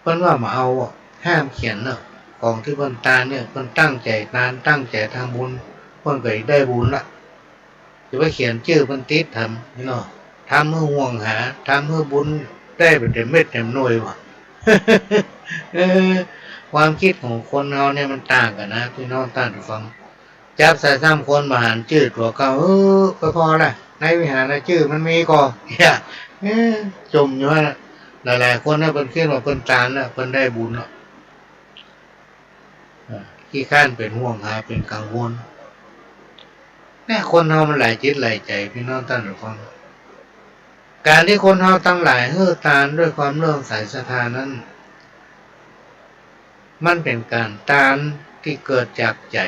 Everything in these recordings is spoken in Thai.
เพิ่นว่ามาเอาห้ามเขียนเนาะของที่เพิ่นตาเนี่ยเพิ่นตั้งใจตานตั้งใจทำบุญเพิ่นก็ได้บุญละจะไปเขียนชื่อเพิ่นติดทำนี่เนาะทำเพื่อห่วงหาทำเพื่อบุญได้เป็นเต็มเม็ดเต็มหน่วยว่ะ ความคิดของคนเราเนี่ยมันต่างกันนะพี่น้องท่านผู้ฟังจับใส่ซ้ำคนมาหารชื่อตัวเขาก็พอละในวิหารชื่อมันมีก็อย่าจมอยู่ว่าหลายๆคนนะเป็นขึ้นว่าเป็นตาลแล้วเป็นได้บุญแล้วขี้ข้านเป็นห่วงหาเป็นกังวลเนี่ยคนเรามันหลายจิตหลายใจพี่น้องท่านผู้ฟังการที่คนเราตั้งหลายเฮือตาลด้วยความเลื่อมใสศรัทธานั้นมันเป็นการตานที่เกิดจากใจ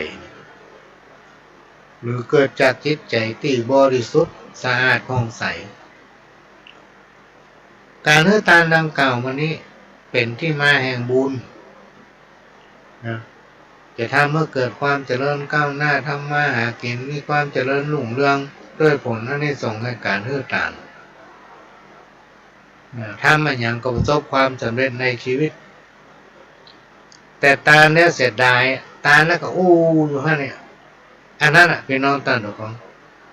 หรือเกิดจากจิตใจที่บริสุทธิ์สะอาดผ่องใสการเฮือตานดังกล่าวมานี้เป็นที่มาแห่งบุญนะจะทำเมื่อเกิดความเจริญก้าวหน้าทำมาหากินมีความเจริญรุ่งเรืองด้วยผลนั้นได้ส่งให้การเฮือตานถ้ามันยังก็ประสบความสำเร็จในชีวิตแต่ตาเนี่ยเสียดายตาแล้วก็อยู่ฮะเนี่ยอันนั้นอ่ะพี่น้องท่านทุกคน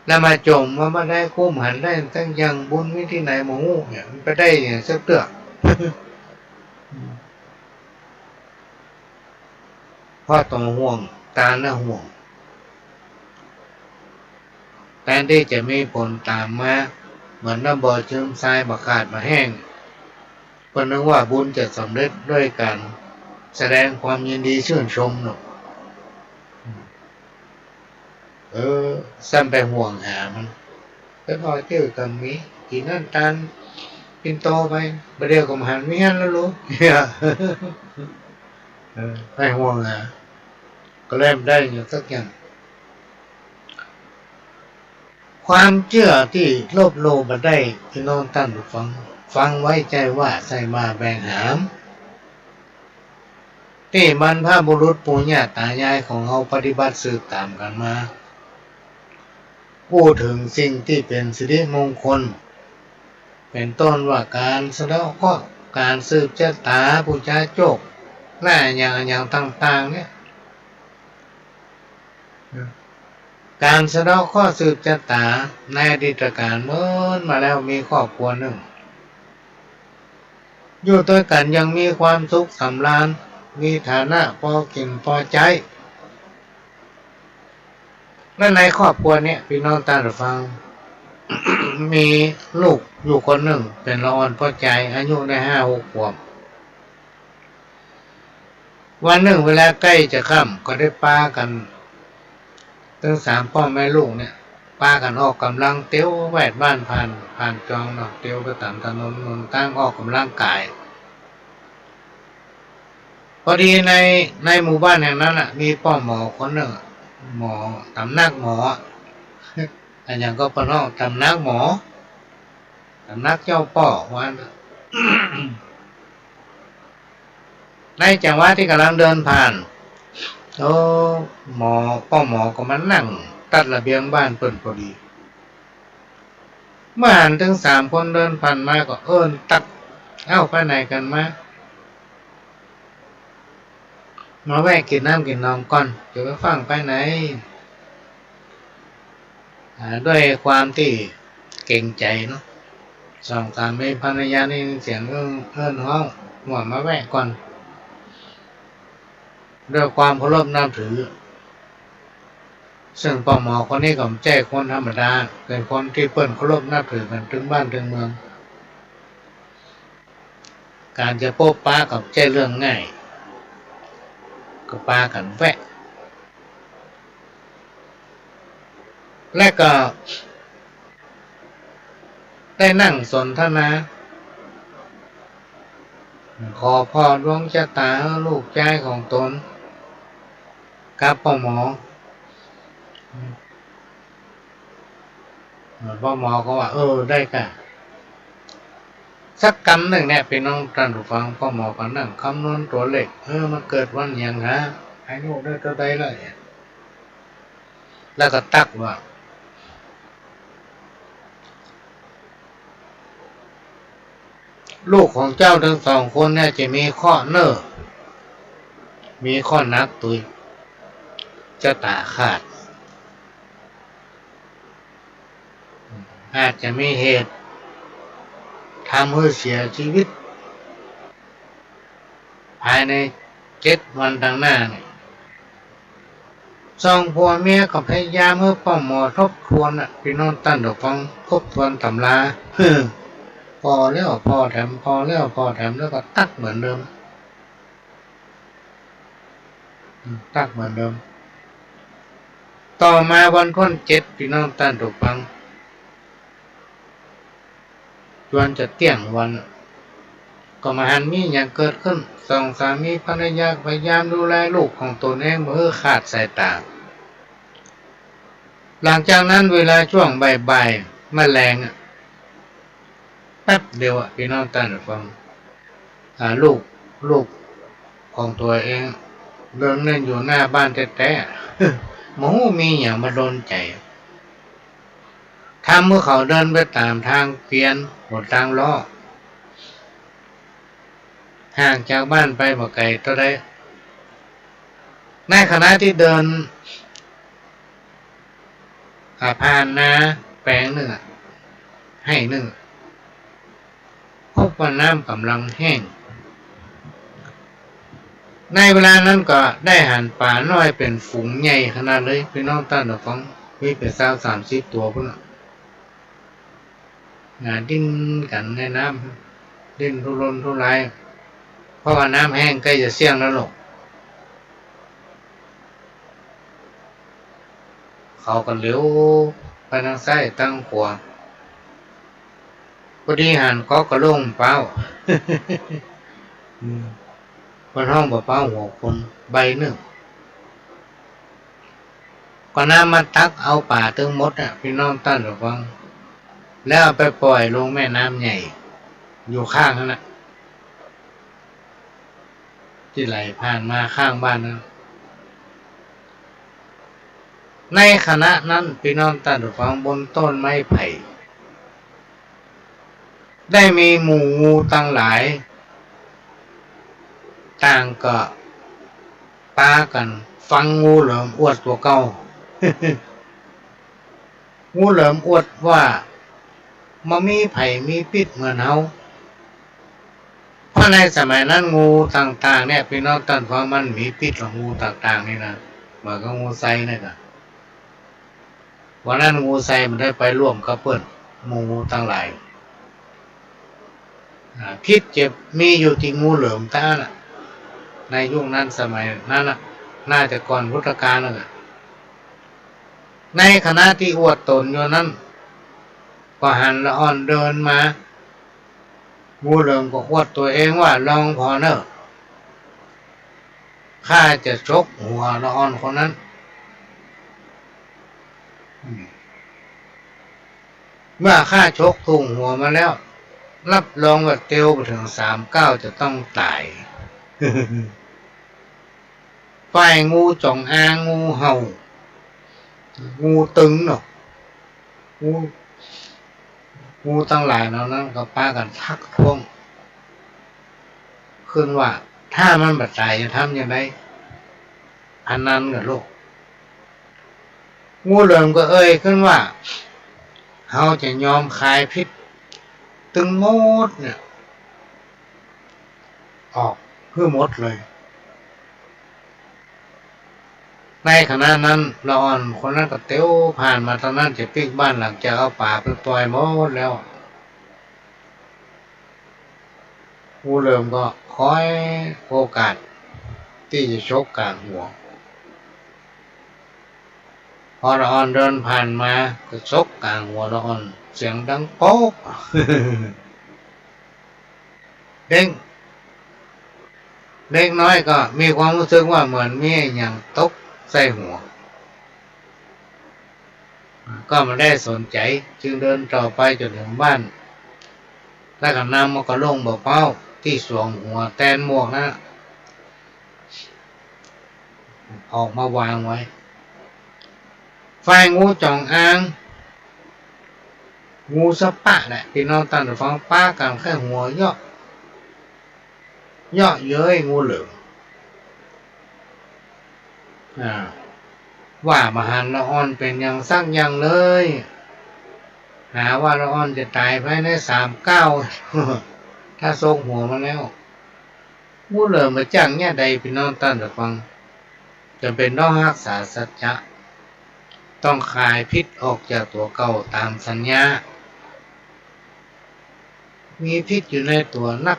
แล้วมาจมว่ามาได้คุ้มหันได้ตั้งยังบุญวิธีไหนหมูเนี่ยมันไปได้อย่างสักเตือกพ่อต้องห่วงตาน่ะห่วงแทนที่จะมีผลตามมาเหมือนน้ำบ่อเชื่อมทรายมาขาดมาแห้งก็นึกว่าบุญจะสำเร็จด้วยการแสดงความยินดีชื่นชมเนาะซ้ำไปห่วงหามันก็พอเที่ยวกันมีกินนั่นตันกินโตไปประเดี๋ยวก็มาหันไม่หันแล้วรู้ไปห่วงหาก็เริ่มได้อยู่สักอย่างความเชื่อที่โลภโลภมาได้พี่น้องท่านผู้ฟังไว้ใจว่าใส่มาแบ่งหามที่บรรพบุรุษปู่ย่าตายายของเราปฏิบัติสืบตามกันมาพูดถึงสิ่งที่เป็นสิริมงคลเป็นต้นว่าการสะเดาะเคราะห์การสืบชะตาบูชาโชคและอย่างต่างๆเนี่ยการสะเดาะเคราะห์สืบชะตาในอดีตการเมื่อมาแล้วมีครอบครัวหนึ่งอยู่ด้วยกันยังมีความสุขสำราญมีฐานะพอกินพอใจและในครอบครัวเนี่ยพี่น้องท่านฟัง มีลูกอยู่คนหนึ่งเป็นละอ่อนพอใจอายุได้5-6 ขวบวันหนึ่งเวลาใกล้จะค่ำก็ได้ปากันทั้ง3พ่อแม่ลูกเนี่ยปากันออกกำลังเตี้ยวแวดบ้านผ่านจองเนาะเตี้ยวไปตามถนนตั้งออกกำลังกายพอดีในหมู่บ้านแห่งนั้นมีพ่อหมอคนหนึ่งหมอตำนักหมออันอย่างก็ปนอกตำนักหมอตำนักเจ้าป่อวัน ในจังหวะที่กำลังเดินผ่านพ่อหมอก็มานั่งตัดระเบียงบ้านเปิ่นพอดีเมื่อหันถึง3 คนเดินผ่านมาก็ตักไปไหนกันมาแวะกินน้ำกินนมก่อนจะไปฟังไปไหนด้วยความที่เก่งใจเนาะ2 3มีภรรยานี่เสียงห้องหมดมาแวะก่อนด้วยความเคารพนับถือซึ่งพ่อหมอคนนี้ก็ไม่ใช่คนธรรมดาเป็นคนที่เปิ้นเคารพนับถือกันถึงบ้านถึงเมืองการจะพบปะกับใช่เรื่องง่ายก็ปากันแวะและก็ได้นั่งสนทนาขอพรดวงชะตาลูกชายของตนกับพ่อหมอก็ว่าได้ค่ะสักกำหนึ่งเนี่ยพี่น้องท่านผู้ฟังพ่อหมอก็นั่งคำนวณตัวเลขมันเกิดวันอย่างฮะอายุได้เท่าใดเลยแล้วก็ตักว่า ลูกของเจ้าทั้งสองคนเนี่ยจะมีข้อเนอร์มีข้อนักตุยจะตาขาดอาจจะมีเหตุทำให้เสียชีวิตภายใน7 วันดังหน้าเนี่ยสองผัวเมียก็พยายามเมื่อพ่อหมอทบทวนพี่น้องตั้นดอกฟังทบทวนตำราพอแล้วพอแถมพอแล้วพอแถมแล้วก็ตักเหมือนเดิมตักเหมือนเดิมต่อมาวันที่7พี่น้องตั้นดอกฟังจวนจะเที่ยงวันก็มาหันมีอย่างเกิดขึ้นสองสามีภรรยาพยายามดูแลลูกของตนเองเมื่อขาดสายตาหลังจากนั้นเวลาช่วงบ่ายๆแมลงแป๊บเดียวพี่น้องตั้นฟังลูกของตัวเองเดินเล่นอยู่หน้าบ้านแต่ๆหมูมีอย่างมาโดนใจทำเมื่อเขาเดินไปตามทางเกวียนหนทางล้อห่างจากบ้านไปบ่ไกลเท่าใดในขณะที่เดินผ่านนาแปลงหนึ่งให้หนึ่งพบว่าน้ำกำลังแห้งในเวลานั้นก็ได้หันป่าน้อยเป็นฝูงใหญ่ขนาดเลยพี่น้องตั้นดอกฟังมีเป็น30 ตัวพุ่นดิ้นกันในน้ำดิ้นทุรนทุรายเพราะว่าน้ำแห้งใกล้จะเสี่ยงแล้วหรอกเขาก็เลี้ยวไปทางซ้ายตั้งขวาพอดีหันก็กระลงเป้าบนห้องบ่เป้าหัวคนใบหนึ่งก็น้ำมาตักเอาป่าตึงมดพี่น้องตั้นหรือฟังแล้วเอาไปปล่อยลงแม่น้ำใหญ่อยู่ข้างนั่นที่ไหลผ่านมาข้างบ้านนั้นในขณะนั้นพี่น้องตั้นหรือฟังบนต้นไม้ไผ่ได้มีหมู่งูตั้งหลายต่างก็ปากันฟังงูเหลิมอวดตัวเก่า งูเหลิมอวดว่ามันมีไผ่มีพิษเหมือนเฮาเพราะในสมัยนั้นงูต่างๆเนี่ยพี่น้องตั้นฟังมันมีพิษของงูต่างๆนี่นะเหมือนกับงูไซนี่ก็วันนั้นงูไซมันได้ไปร่วมกับเปิ้นงูทั้งหลายพิษเจ็บมีอยู่ที่งูเหลิมตาในยุคนั้นสมัยนั้นน่าจะก่อนพุทธกาลแล้วในขณะที่อวดตนอยู่นั้นก็หันละอ่อนเดินมางูเหลิมก็อวดตัวเองว่าลองพอเนอะข้าจะชกหัวละอ่อนคนนั้นเมื่อข้าชกทุ่งหัวมาแล้วรับรองว่าเตียวไปถึง39จะต้องตาย ฝ่ายงูจงอางงูเห่างูตึงเนาะงูตั้งหลายนั้นก็ป้ากันทักท้วงขึ้นว่าถ้ามันบาดตายจะทำยังไงอันนั้นกับลูกงูเหลือมก็ขึ้นว่าเขาจะยอมคายพิษตึงมดเนี่ยออกเพื่อหมดเลยในขณะนั้นละอ่อนคนนั้นก็เตี้ยวผ่านมาทางนั้นจะปิกบ้านหลังจากเอาป่าไปปล่อยหมดแล้วงูเหลือมก็คอยโอกาสที่จะชกกลางหัวพอละอ่อนเดินผ่านมาก็ชกกลางหัวละอ่อนเสียงดังโป๊ก เด็กน้อยก็มีความรู้สึกว่าเหมือนมีอย่างตกใส่หัวก็ไม่ได้สนใจจึงเดินต่อไปจนถึงบ้านแล้วก็นำมันก็ลงเบาๆที่สวงหัวแตนหมวกนะออกมาวางไว้ฝ่ายงูจงอางงูสปะแหละพี่น้องตั้งแต่ฟังป้ากันแค่หัวเยาะ เยาะเย้ยงูเหลือมว่ามหันต์ละอ่อนเป็นอย่างสักอย่างเลยหาว่าละอ่อนจะตายภายใน39ถ้าโซกหัวมาแล้วงูเหลือมมาจ้างเนี่ยใดพี่น้องตั้งแต่ฟังจะเป็นต้องรักษาสัจจะต้องคายพิษออกจากตัวเก่าตามสัญญามีพิษอยู่ในตัวนัก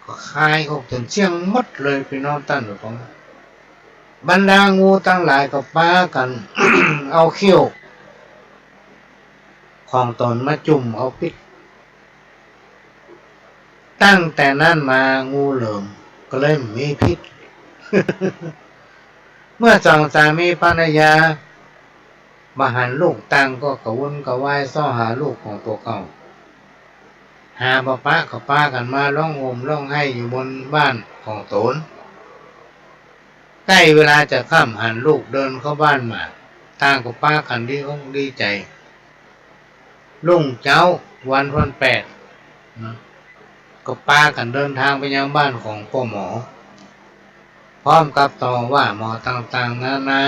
ก็คายออกจนเชี่ยงหมดเลยพี่น้องตั้งแต่ฟังบรรดางูตั้งหลายก็ป้ากัน เอาเขี้ยวของตนมาจุ่มเอาพิษตั้งแต่นั้นมางูเหลือมก็เลยมีพิษ เมื่อสองสามีภรรยามาหันลูกตังก็กระวนกระวายซ่อหาลูกของตัวเก่าหาป้ากับป้ากันมาร้องโหมร้องไห้อยู่บนบ้านของตนใกล้เวลาจะค่ำหันลูกเดินเข้าบ้านมาต่างกับป้ากันดีใจลุ่งเจ้าวันที่8นะก็ป้ากันเดินทางไปยังบ้านของพ่อหมอพร้อมกับต่อว่าหมอต่างๆนะ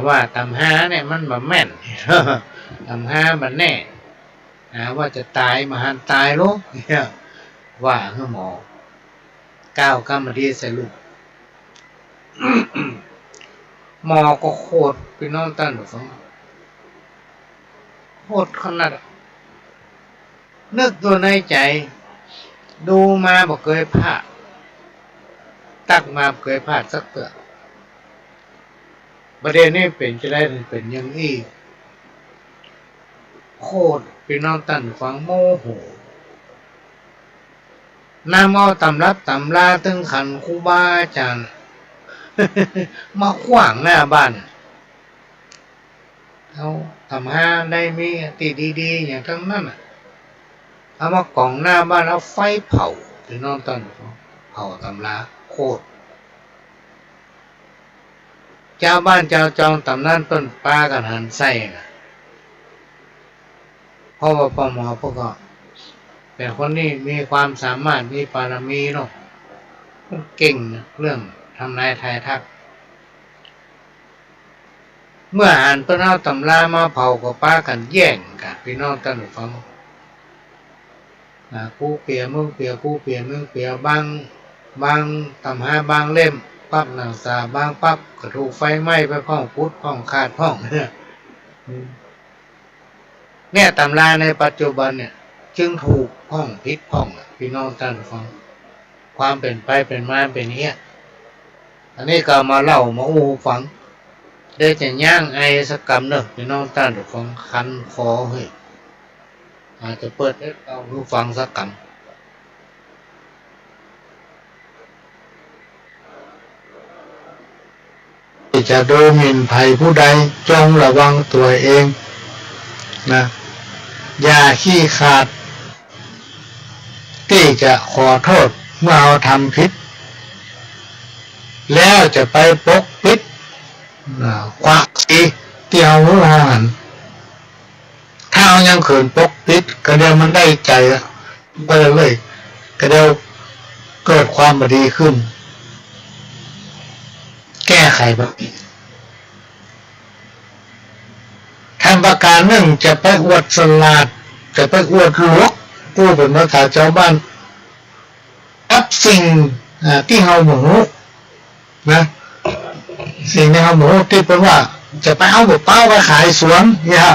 ว่าตำห้าเนี่ยมันแบบแม่น ตำห้ามันแน่ว่าจะตายมาหันตายลูกว่าคือหมอก้าวกำมาดีใส่ลูก หมอก็โคตรพี่น้องตั้นหรือฟังโคตรขนาดนึกตัวในใจดูมาบอกเคยพลาดตักมาเคยพลาดสักเตือประเด็นนี้เป็นจะได้เป็นยังอี้โคตรพี่น้องตั้นฟังโมโหน้ำเอาตำรับตำลาตึงขันครูบาอาจารย์ มาขวางหน้าบ้านเอาทำห้าได้มีติดีๆอย่างทั้งนั้นเอามากล่องหน้าบ้านแล้วไฟเผาพี่น้องตั้นเผาตำลาโคตรเจ้าบ้านเจ้าจองตำนั่นต้นปลากันหันไส้เพราะว่าพ่อหมอพวกก็แต่คนนี้มีความสามารถมีปารมีเนาะเก่งเรื่องทำนายทายทักเมื่ออ่านต้นเอาตำรามาเผากับป้ากันแย่งกันพี่น้องตั้งฟังกูเปียมึงเปียกูเปียมึงเปียบางตำหาบางเล่มปั๊บหนังสาบางปั๊บก็ถูกไฟไหม้ไปพ้องพุดพ้องขาดพ้องเนี่ยตำราในปัจจุบันเนี่ยจึงถูกพ้องพิษพ้องพี่น้องตั้งฟังความเป็นไปเป็นมาเป็นเนี้ยอันนี้ก็มาเล่ามาอูฟังได้จะย่างไอสักกำเนอะพี่น้องตั้งฟังคันคอเฮ้ยอาจจะเปิดให้เราดูฟังสักกำจะดูหมิ่นภัยผู้ใดจงระวังตัวเองนะอย่าขี้ขาดที่จะขอโทษเมื่อเราทำผิดแล้วจะไปปกปิดควักอีที่เอาหันถ้าเอายังขืนปกปิดก็เดี๋ยวมันได้ใจไปเลยก็เดี๋ยวเกิดความบดีขึ้นแก้ไขแบบทำประการหนึ่งจะไปอวดสลาดจะไปอวดหลวกกู้เป็นภาษาชาวบ้านอับสิ่งที่เฮาหมูนะสิ่งที่เฮาหมูที่เป็นว่าจะไปเอาแบบเป้าไปขายสวนเนี่ย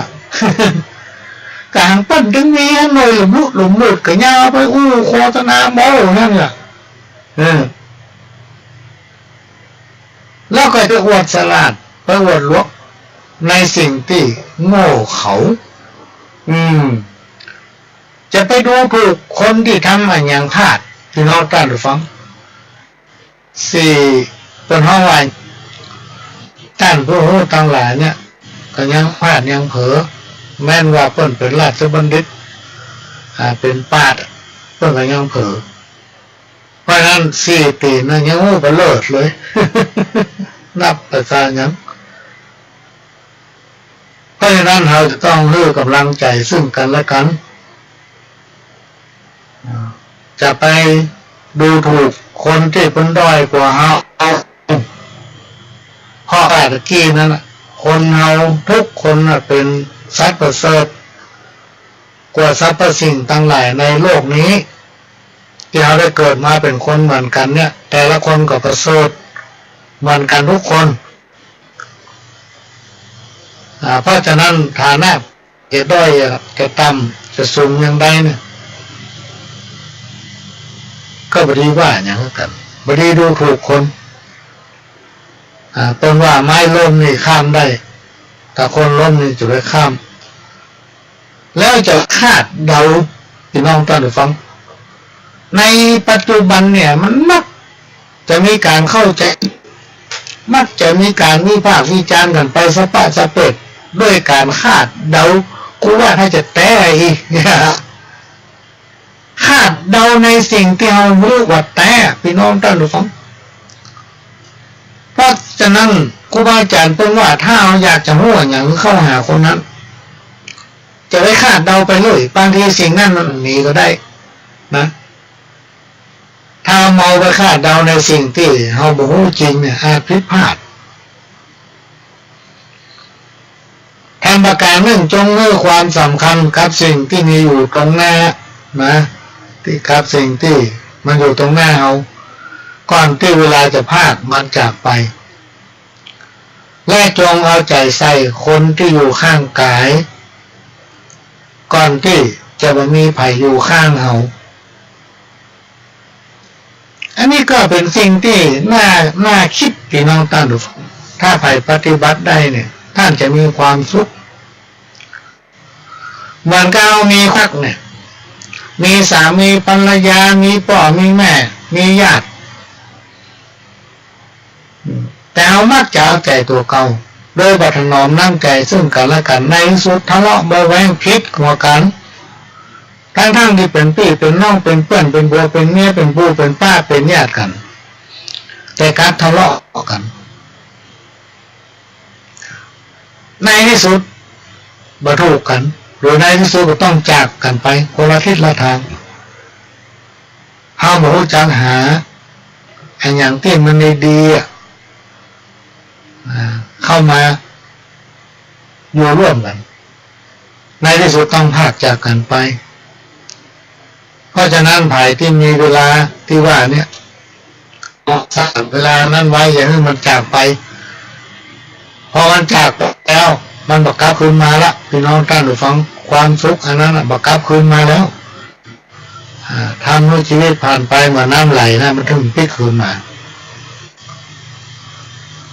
กลางปั้นถึงมีหน่อยหลุมหลุดกับยาไปโฆษณาโม้นั่นแหละแล้วก็จะอวดสลาดไปอวดลวกในสิ่งที่โง่เขาจะไปดูถูกคนที่ทำอย่างพลาดพี่น้องตั้งหรือฟัง4เป็นห้องไว้ท่านผู้รู้ทั้งหลายเนี่ยก็ยังพลาดยังเผลอแม้นว่าเพิ่นเป็นราชบัณฑิตเป็นปาดเพิ่นก็ยังเผลอเพราะนั้น4 ปีนั้นยังบ่เลิศเลย นับประสายังเพราะฉะนั้นเราจะต้องให้กำลังใจซึ่งกันและกัน จะไปดูถูกคนที่เป็นด้อยกว่าเฮาเพราะตะกี้นั้นคนเฮาทุกคนเป็นสัตว์ประเสริฐกว่าสรรพสิ่งทั้งหลายในโลกนี้ที่เราได้เกิดมาเป็นคนเหมือนกันเนี่ยแต่ละคนก็ประเสริฐเหมือนกันทุกคนเพราะฉะนั้นฐานะจะด้อยจะต่ำจะสูงอย่างใดเนี่ยก็บดีว่าอย่างกันบดีดูถูกคนเป็นว่าไม้ล้มนี่ข้ามได้แต่คนล้มนี่จะไปข้ามแล้วจะคาดเดาพี่น้องท่านผู้ฟังในปัจจุบันเนี่ยมันมักจะมีการเข้าใจมักจะมีการวิพากษ์วิจารณ์กันไปสะปะสะเปิดด้วยการคาดเดากูว่าถ้าจะแต้อีกคาดเดาในสิ่งที่เรารู้ว่าแต้พี่น้องท่านผู้ฟังเพราะฉะนั้นครูบาอาจารย์เป็นว่าถ้าเราอยากจะรู้อย่างเข้าหาคนนั้นจะไปคาดเดาไปเลยบางทีสิ่งนั้นมันมีก็ได้นะถ้าเมาไปคาดเดาในสิ่งที่เราบอกว่าจริงเนี่ยอาจผิดพลาดแทนประการหนึ่งจงให้ความสำคัญกับสิ่งที่มีอยู่ตรงหน้านะที่กับสิ่งที่มันอยู่ตรงหน้าเราก่อนที่เวลาจะพลาดมันจากไปและจงเอาใจใส่คนที่อยู่ข้างกายก่อนที่จะมีภัยอยู่ข้างเราอันนี้ก็เป็นสิ่งที่น่าคิดพี่น้องท่านผู้ฟังถ้าใครปฏิบัติได้เนี่ยท่านจะมีความสุขเหมือนกับเรามีครอบครัวเนี่ยมีสามีภรรยามีพ่อมีแม่มีญาติแต่เรามักจะเอาใจตัวเก่าโดยบัตรนอมน้ำใจซึ่งกันและกันในสุดทะเลาะเบาแวงพิษหัวกันทั้งที่เป็นพี่เป็นน้องเป็นเพื่อนเป็นบัวเป็นเมียเป็นปู่เป็นป้าเป็นญาติกันแต่การทะเลาะกันในที่สุดบรรทุกกันหรือในที่สุดก็ต้องจากกันไปคนละทิศละทางเฮาบ่รู้จักหาอันอย่างที่มันดีเข้ามาอยู่ร่วมกันในที่สุดต้องพากจากกันไปเพราะฉะนั้นภายที่มีเวลาที่ว่าเนี่ยสร้างเวลานั้นไว้อย่าให้มันจากไปพอมันจากไปแล้วมันบักกลับคืนมาละพี่น้องท่านผู้ฟังความสุขอันนั้นบักกลับคืนมาแล้วทำให้ชีวิตผ่านไปเหมือนน้ำไหลนะมันถึงพลิกคืนมา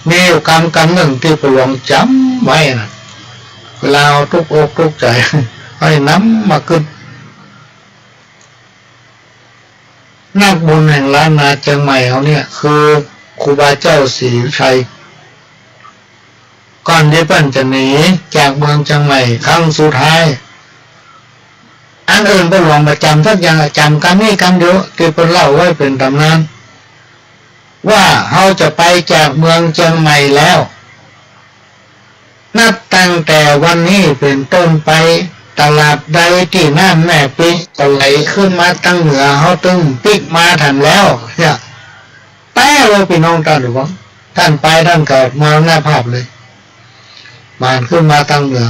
มีกรรมหนึ่งที่ประหลวงจำไว้นะเวลาทุกอกทุกใจให้น้ำมาขึ้นนักบุญแห่งล้านนาเชียงใหม่เขาเนี่ยคือครูบาเจ้าศรีวิชัยก่อนที่เปิ้นจะหนีจากเมืองเชียงใหม่ครั้งสุดท้ายอันอื่นประหลวงประจำทักอย่างจำกันนี่กันเดียวที่เปิ้นเล่าไว้เป็นตำนานว่าเขาจะไปจากเมืองเชียงใหม่แล้วนับตั้งแต่วันนี้เป็นต้นไปตลาดใดที่น้ำแม่ปิก็ไหลขึ้นมาตั้งเหนือเขาตึงปิกมาทันแล้วเนี่ยแป้เลยพี่น้องท่านหรือว่าท่านไปท่านเกิดมาหน้าภาพเลยบานขึ้นมาตั้งเหนือ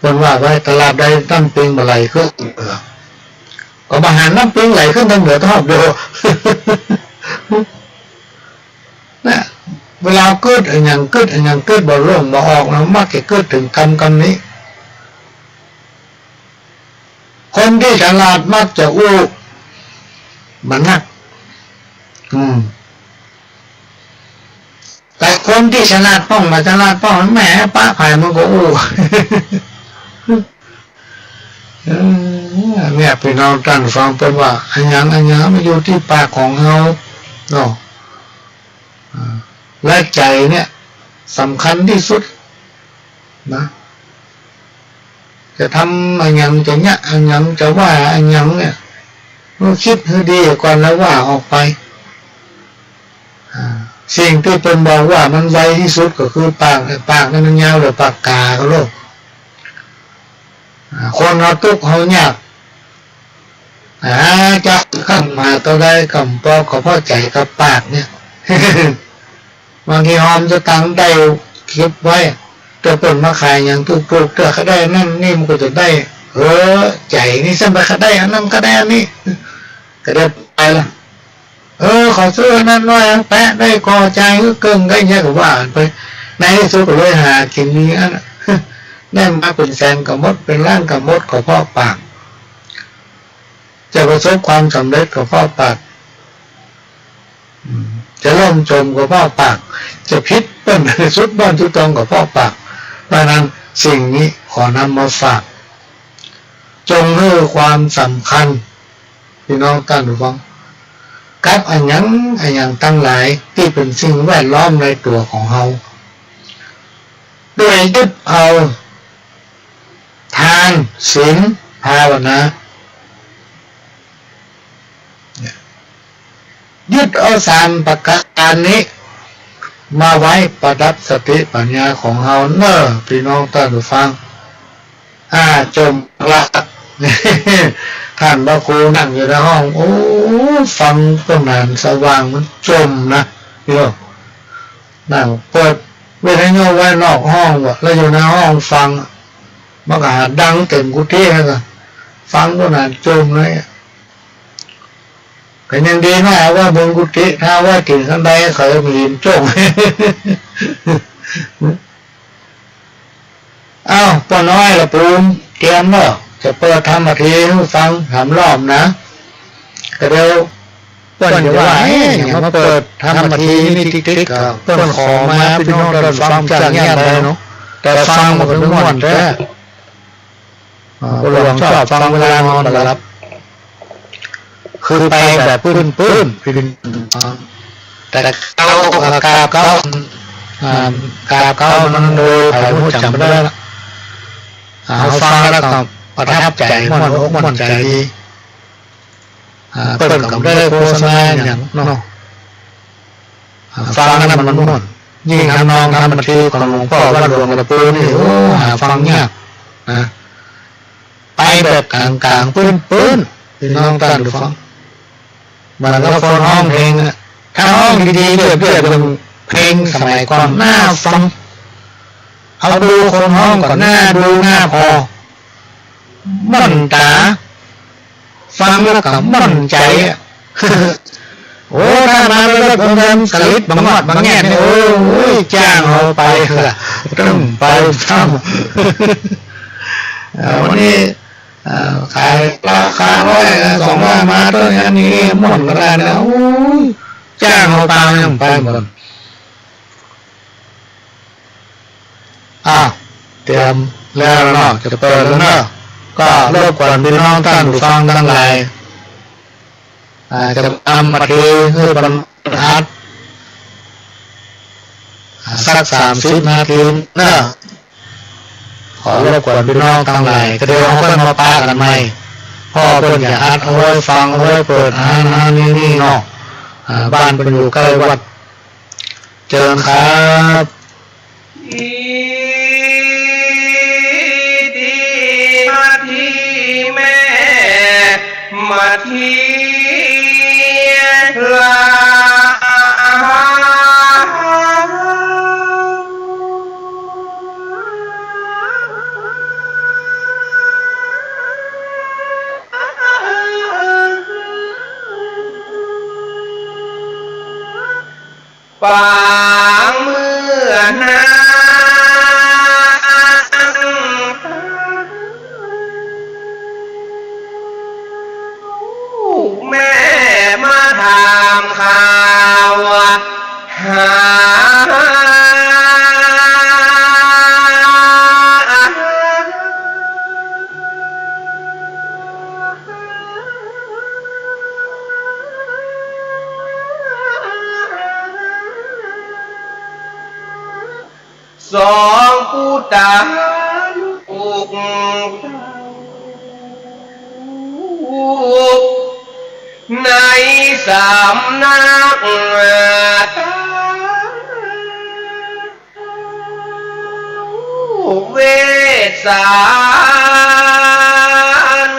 คนว่าไว้ตลาดใดตั้งปิงมาไหลขึ้นเหนือก็มาหาน้ำปิงไหลขึ้นตั้งเหนือทอดเดียวนะเวลาเกิดอย่างเกิดบ่ร่งบ่ออกแล้วมักจะเกิดถึงคำนี้คนที่ฉลาดมักจะอู้มันนักแต่คนที่ฉลาดป้องมาฉลาดป้องแหมป้าไผ่มันก็อู้เนี่ยพี่น้องท่านฟังเป็นว่าอันยังมันอยู่ที่ปากของเราเนาะและใจเนี่ยสำคัญที่สุดนะจะทำอันยังจะเนี่ยอันยังจะว่าอันยังเนี่ยเราคิดให้ดีก่อนแล้วว่าออกไปสิ่งที่เป็นบอกว่ามันไวที่สุดก็คือปากนั่นมันยาวหรือปากกาก็โลกคนเราทุกเขาเนี่ย จับข้ามมาตัวได้กำปอกกับพ่อใจกับปากเนี่ย บางทีหอมจะตั้งได้เก็บไว้แต่เปิดมาขายอย่างถูกๆเกิดเขาได้นั่นนี่มันก็จะได้ใจนี่สบายเขาได้อันนั้นก็ได้อันนี้ก็ได้ไปละขอซื้อนั่นน้อยแปะได้กอใจก็เกินก็เงี้ยกับว่าไปในที่สุดก็เลยหากินนี้อันได้มาเป็นแสนกับมดเป็นล้านกับมดกับพ่อปากจะประสบความสำเร็จกับพ่อปากจะล่มจมกับพ่อปากจะพิษเป็นสุดบ้านทุกตองกับพ่อปากเพราะนั้นสิ่งนี้ขอนำมาฝากจงให้ความสำคัญพี่น้องท่านผู้ฟังกับอันยังตั้งหลายที่เป็นสิ่งแวดล้อมในตัวของเราด้วยยึดเอาทานศีลภาวนายึดเอาสามประการนี้มาไว้ประดับสติปัญญาของเราเนอะพี่น้องท่านผู้ฟังจมละท่านพระครูนั่งอยู่ในห้องโอ้ฟังก็นานสว่างมันจมนะพี่น้องนั่งเปิดวิทยุไว้นอกห้องวะแล้วอยู่ในห้องฟังมันก็ดังเต็มกุฏิเลยฟังก็นานจมเลยก็ยังดีนะว่าบนกุฏิถ้าว่าถึงข้างใดเขาจะมีจมป้าน้อยละปูมเตรียมเนาะจะเปิดธรรมทีให้ฟังถามรอบนะก็เดี๋ยวป้นจะว่าอย่างมาเปิดธรรมทีนี่ติ๊กๆป้นขอมาพี่น้องเราฟังจากเงี้ยไปเนาะแต่ฟังมันก็ม่วนแท้หลวงชอบฟังเวลานอนหลับคือไปแบบปื้นพี่ดินแต่กาบเขามันโดยถ่ายรูปจำไม่ได้ละเขาฟังแล้วก็ประทับใจม่วนใจดีเปิดกับได้โฆษณาอย่างเนาะฟังแล้วมันม่วนยิ่งทำนองทำบันทีของหลวงพ่อวัดหลวงกระปูนี่หาฟังยากนะไปแบบกลางๆปื้นพี่น้องท่านผู้ฟังมันก็ฟังห้องเพลงถ้าห้องดีๆเรียบเป็นเพลงสมัยก่อนน่าฟังเอาดูคนห้องก่อนหน้าดูหน้าพอมั่นตาฟังแล้วก็มั่นใจโอ้ถ้ามาแล้วก็เดินสลิดบางงอดบางแง่เนี่ยโอ้ยจ้างเราไปละต้องไปซ้ำวันนี้ขายราคา100-200มาตัวนี้หมดก็ได้แล้วจ้างเราไปยังไปหมดเตรียมแล้วเนาะจะเปิดแล้วเนาะก็รบกวนพี่น้องท่านผู้ฟังทั้งหลายจะมาทีให้บรรทัดสัก30 นาทีเนาะขอรบกวนพี่น้องทั้งหลายก็เดี๋ยวเอาเพิ่นมาปากันใหม่พ่อเพิ่นอยากอัดเอาไว้ฟังเอาไว้เปิดนี่เนาะบ้านเพิ่นอยู่ใกล้วัดเจริญครับมาทีลาปางเมื่อนาแม่มาถามข่าวหาสองผู้ตายอกในสำนักเวสสาร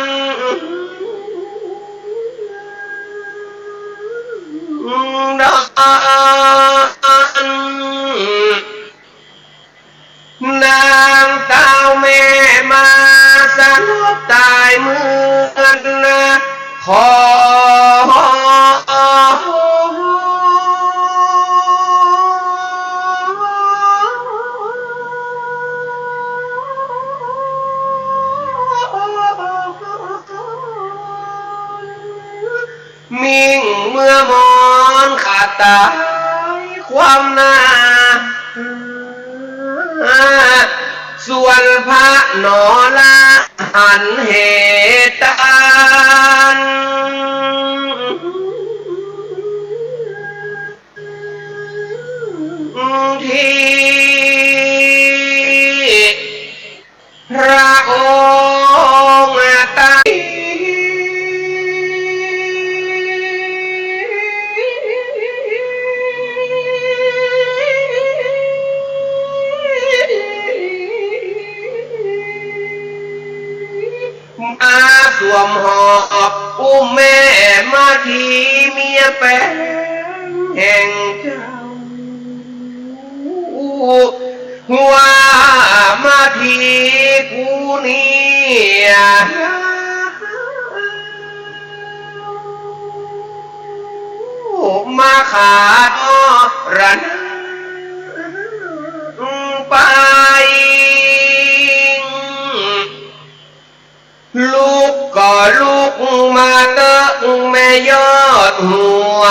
ขอมิ่งเมื่อมอนขาดตายความหน้าส่วนพระหนอละหันเหตุการที่พระองค์ตรัสมาสวมหอบอุ้มแม่มาทีเมียแป้งแห่งเจ้าว่ามาทีกูเนี่ยมาขาดรันไปลูกก็ลูกมาเตะแม่ยอดหัว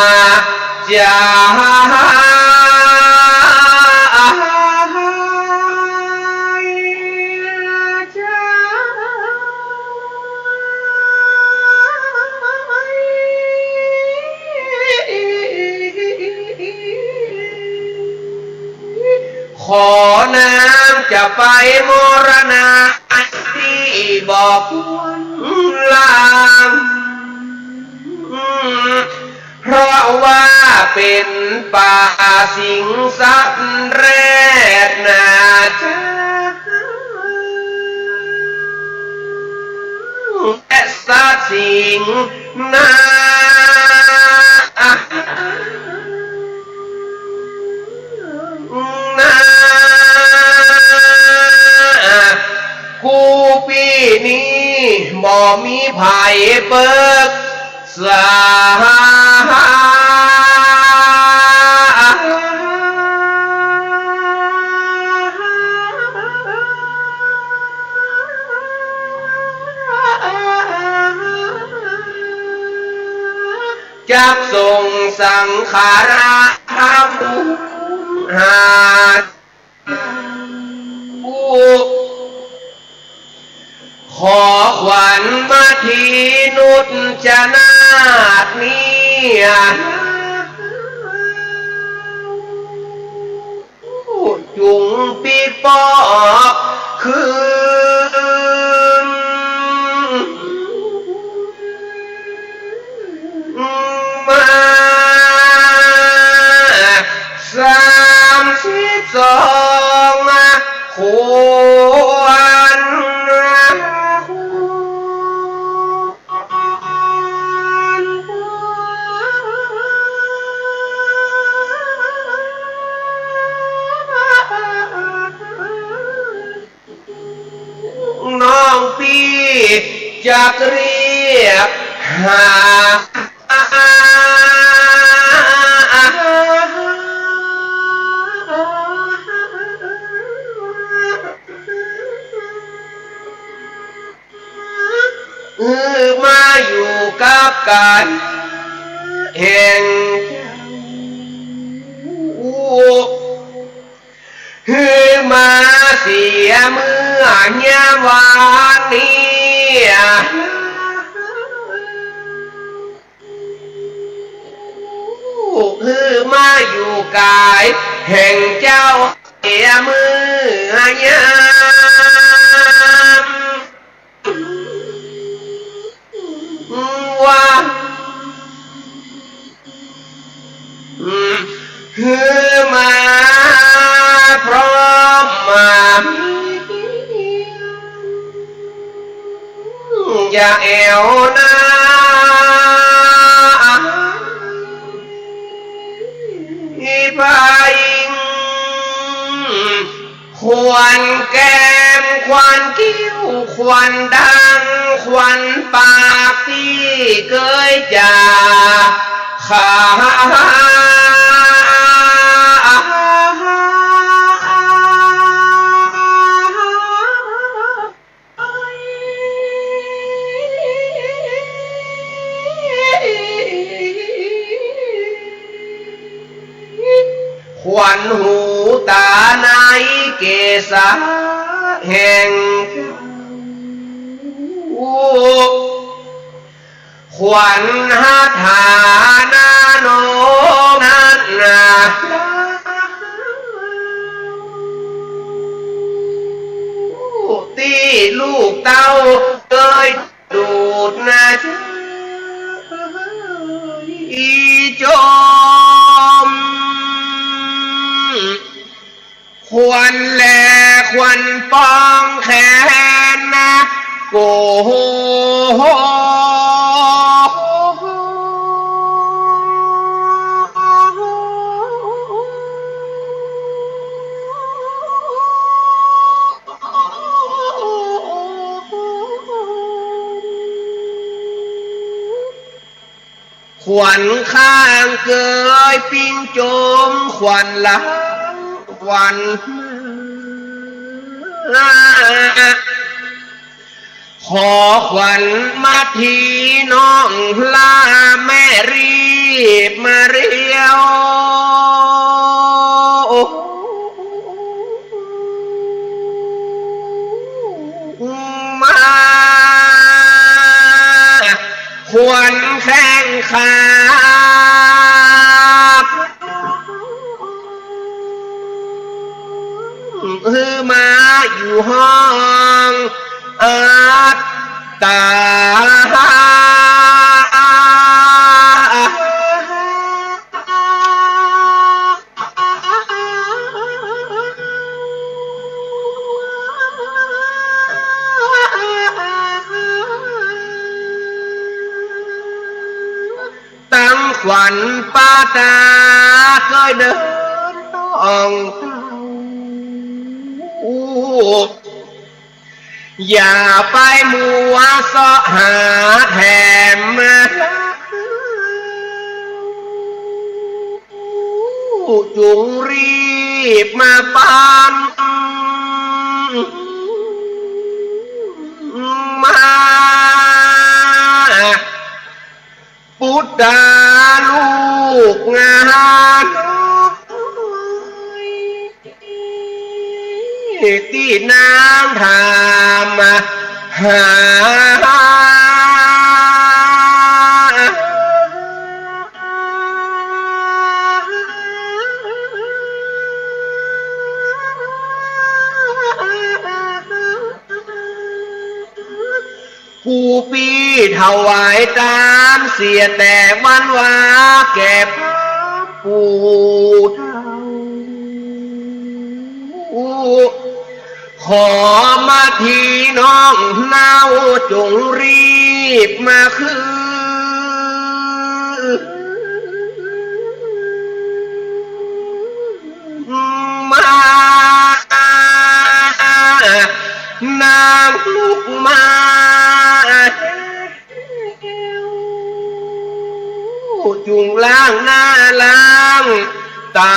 จ้าขอน้ำจะไปมรณะที่บอกควรลามเพราะว่าเป็นป่าสิงสัตว์แรดนาจ้าและสัตว์สิงนากูปีนี้บ่มีไผ่เปิกสาจับส่งสังขาราภูหาขอขวัญมาทีนุชจะนาดเนี่ยจุงปีปอกคืนมา32ควรน้องพี่จะเรียกหามาอยู่กับกันแห่งมาเสียเมื่อเงียบวันนี้มาอยู่กายแห่งเจ้าเสียเมื่อเงียบว่ามาพร้อมมาอย่าแอวนาอีพายควรแก้มควรคิ้วควรดังค ควันปากที่เคยจะขาควันหูตาในเกศาแห่งขวัญหาฐานาโนนั้นนะที่ลูกเต้าเคยดูดนะอีจมควันแลควันปองแขนนะโกโหขวัญข้างเกยปิ้งโจมขวัญหลังวันขอขวัญมาทีน้องลาแม่รีบมาเรียวมาขวัญแข้งขามาอยู่ห้องอัตตาตั้งขวัญป้าตาเคยเดินต้องอย่าไปมัวเสาะหาแถมจุงรีบมาปานมาพุทธาลูกงานที่นางทำหาผู้ปีถวายตามเสียแต่วันว่าแก่พระปู่เท่าขอมาทีน้องเน่าจงรีบมาคืนมานางลูกมาจุงล้างหน้าล้างตา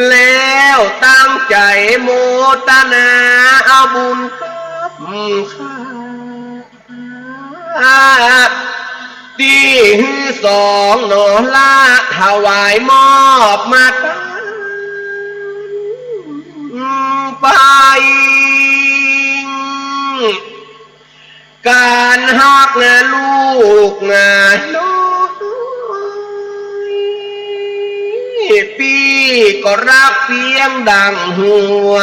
แล้วตั้งใจโมทนาเอาบุญข้าที่สองหนอละถวายมอบมาไปการหักนะลูกนะปีก็รักเพียงดังหัว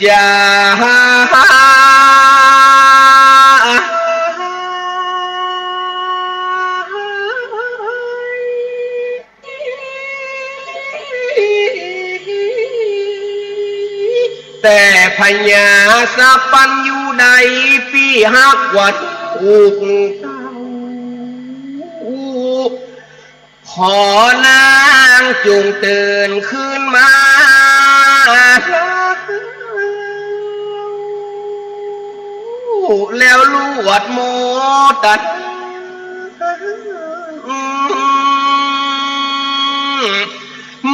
ใจ แต่พญาสะปันอยู่ใดพี่ฮักวัดหู ลูกเต้าขอนางจุงตื่นขึ้นมาแล้วลวดโมตัด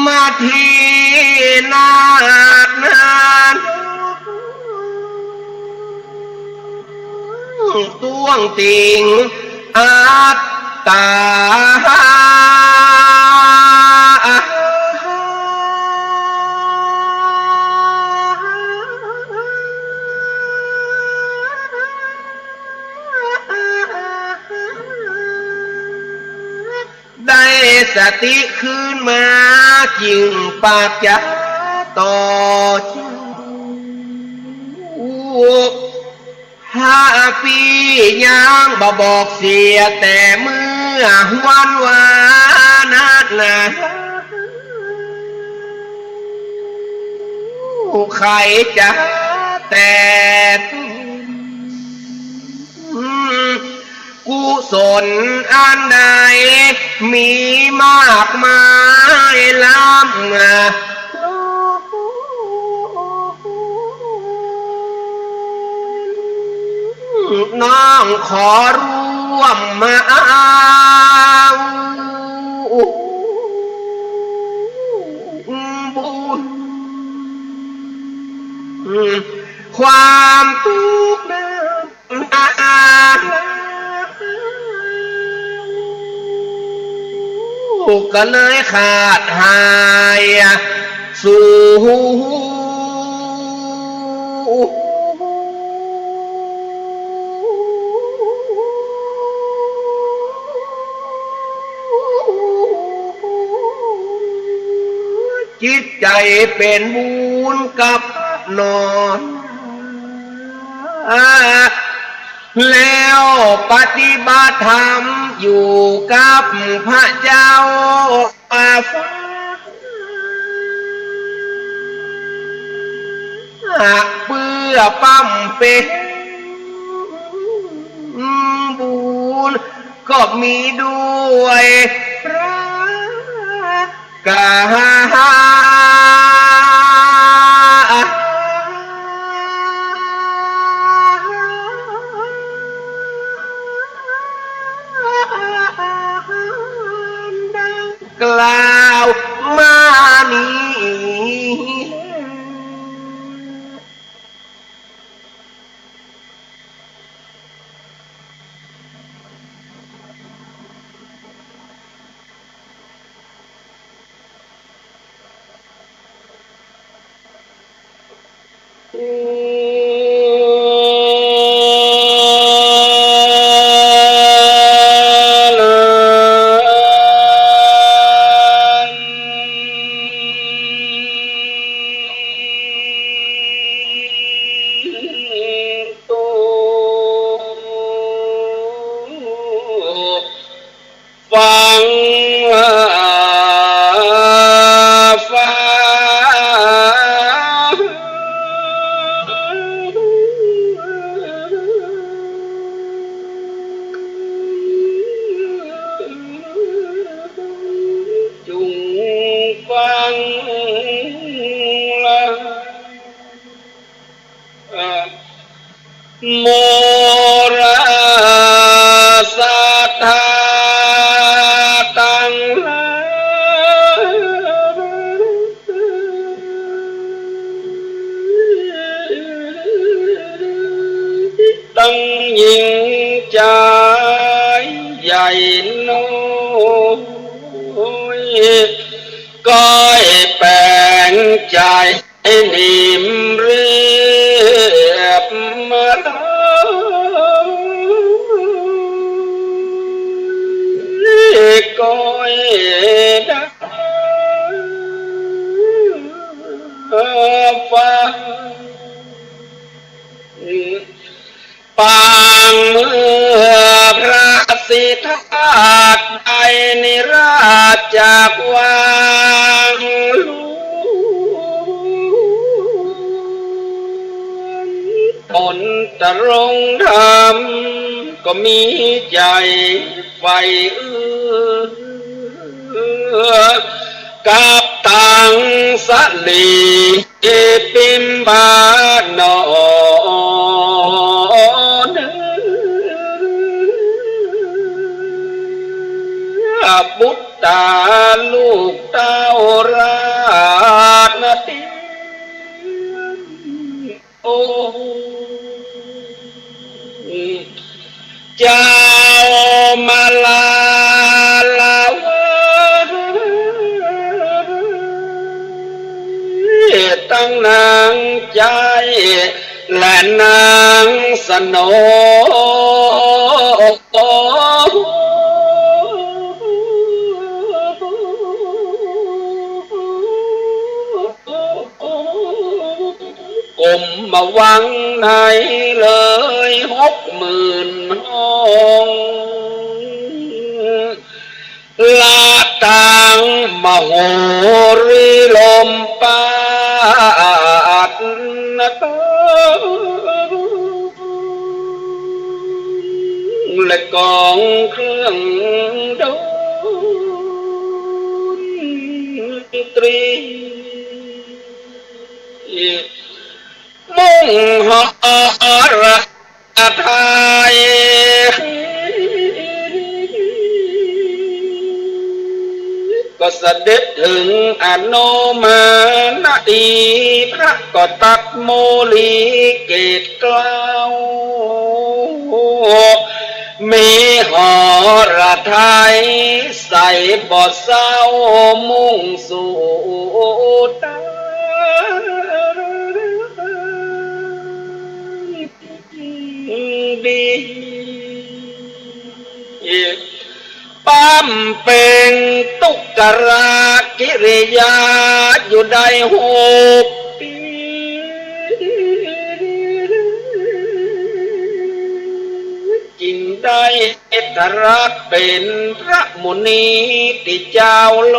มาที่นาดนานต้วงติงอัตตาได้สติขึ้นมาจึงปากจะต่อ5 ปียังบ่บอกเสียแต่เมื่อวันวานัดนะใครจะแต่กุศลอันใดมีมากมายล้ำน้องขอร่วมมาบุญความทุกข์ก็เลยขาดหายสู่จิตใจเป็นบุญกับนอนแล้วปฏิบัติธรรมอยู่กับพระเจ้าอาฟ้าเพื่อปั๊มเป็นบุญก็มีด้วยพระกากล่าวมานี้ฟังฟ้าจุงฟังโมราสัทธาตังตั้งยิ่งใจใหญ่น้อยก้อยแปลงใจนิ่มเรียบมาก้อยดักฟ้าปางเมื่อพระสิทธาตไอนิราชจากวางตนตรงธรรม ก็มีใจไฟกับตังสลีปิมบานอนบุตตาลูกเต้าราชติโอเจ้ามาลาลาวตั้งนางใจและนางสนกลมมาวังไหนเลย60,000 ห้องลาตังมโหรีลมปาดนะก็และกองเครื่องดนตรีมุ่งหระไทยก็เสด็จถึงอโนมานาอีพระก็ตัดโมลีเกตกล่าวมีหอระไทยใส่บอดเศร้ามุ่งสู่ตาดีปั้มเป็นตุกรากิริยาอยู่ได้6 ปีจึงได้ตรัสเป็นพระมุนีติเจ้าโล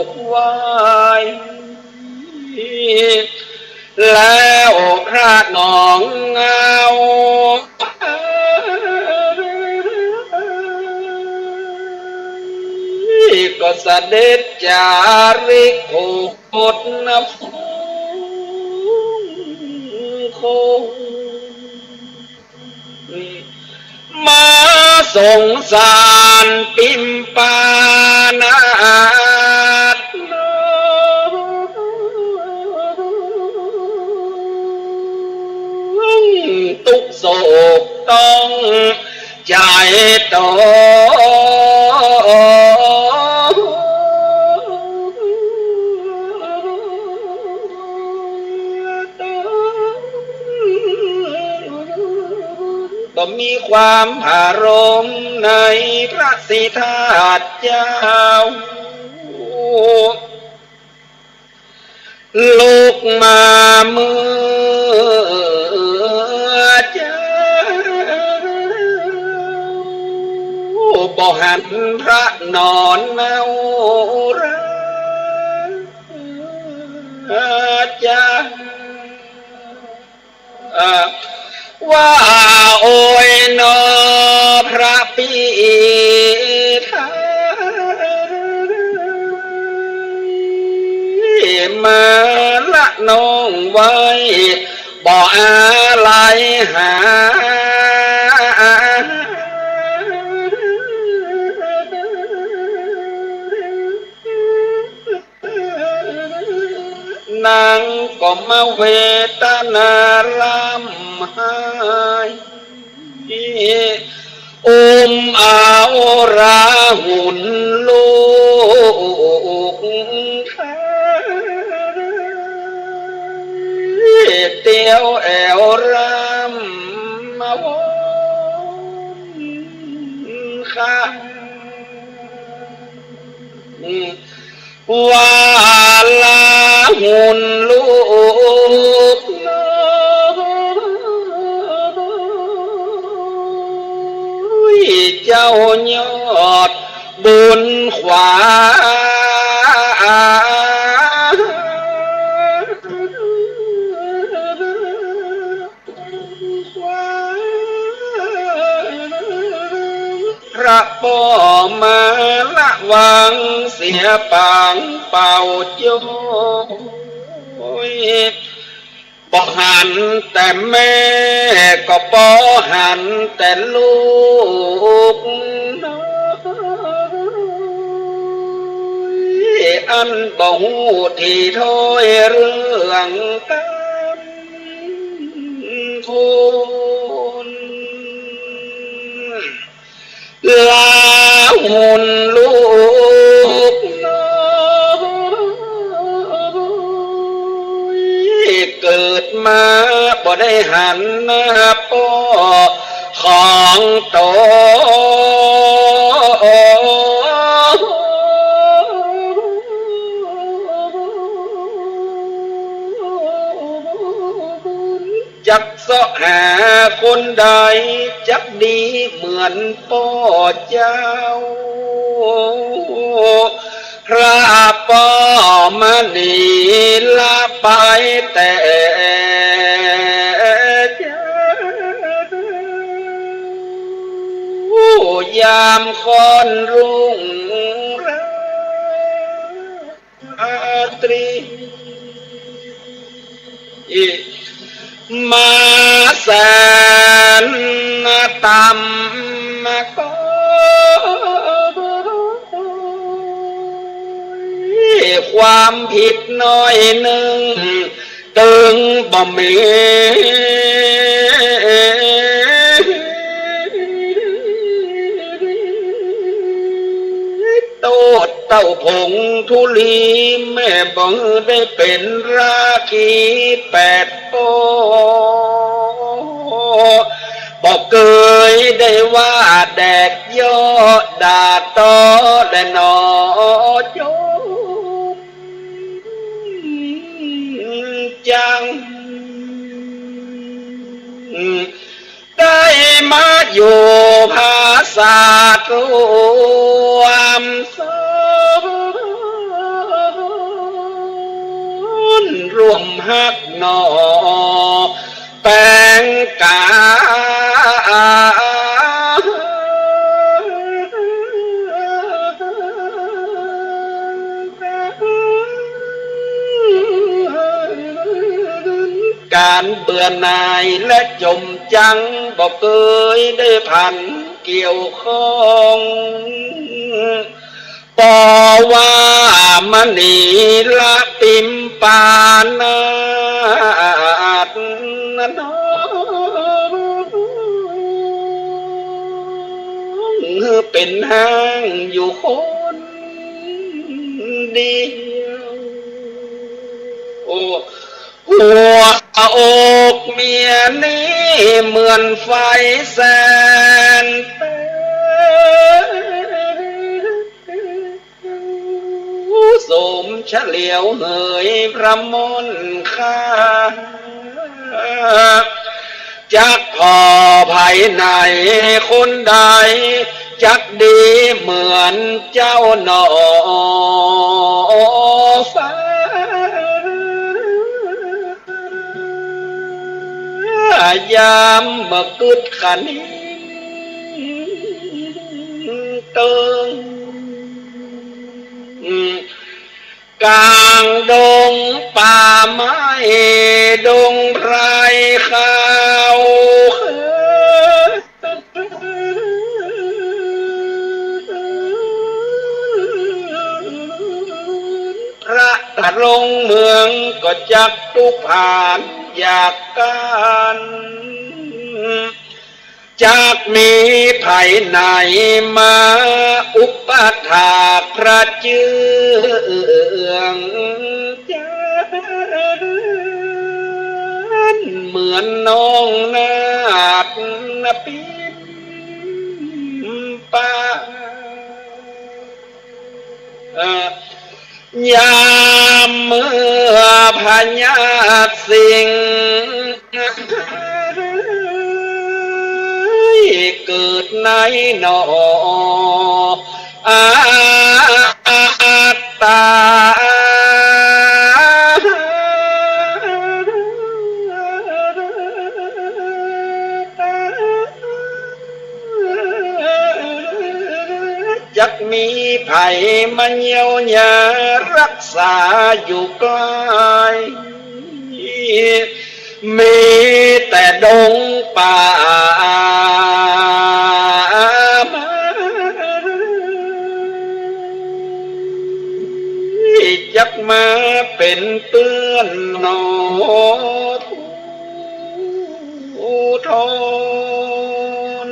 กวายแล้วพระนองเงาก็เสด็จจาริกโคตรคงมาสงสารปิมปานาถทุกโศกต้องใจโตก็มีความอารมณ์ในพระสิทธาเจ้าลูกมาเมื่อเจ้าบ่หันพระนอนเนาราเจ้าว่าโอยนอพระปีทามาละน้องไว้บ่อะไรหานางก็มาเวทนารำไห้เอาราหุ่นลูกเตียวแอวรำมาวนข้าว่าลาหุ่นลูกเจ้ายอดบุญขวา ป้อมาละวังเสียปางเป่าโจยบ่หันแต่แม่ก็บ่หันแต่ลูกน้อยอันบ่ฮู้ที่ถ้อยเรื่องกันคนลาหุ่นลูกน้อยเกิดมาบ่ได้หันหน้าป้อของโตจักเสาะหาคนใดจักดีเหมือนพ่อเจ้าพระป้อมานีลาไปแต่เจ้ายามค่อนรุ่งราตรีมาแสนต่ำก็ความผิดน้อยหนึ่งตึงบ่มีโตดเต้าผงทุลีแม่บังได้เป็นราคี8 ปบอกเคยได้ว่าแดกย่อด่าต่อและนอจบจังได้มาอยู่ภาษาตรวมสนรวมหักหนอแปลงกาการเบื่อหน่ายและจมจังบอกเคยได้พันเกี่ยวข้องปอว่ามณีละปิมปานาดน้องเป็นห้างอยู่คนเดียวหัวอกเมียนี้เหมือนไฟแสนสมเฉลียวเหยพระมนค่าจักพอภายในคนใดจักดีเหมือนเจ้าหนอฟ้ายามมากึดขันเติงกลางดงป่าไม้ดงไพรข้าวพระตะลงเมืองก็จักทุกผ่านอยากกันจากมีภายในมาอุปถากพระเจืองจานเหมือนน้องนาดปิมปายามเมื่อพญาสิงเกิดในหนออาตา ภัยมาเยียวยารักษาอยู่ใกล้มีแต่ดงป่าจักมาเป็นเปื้อนหนอทูทน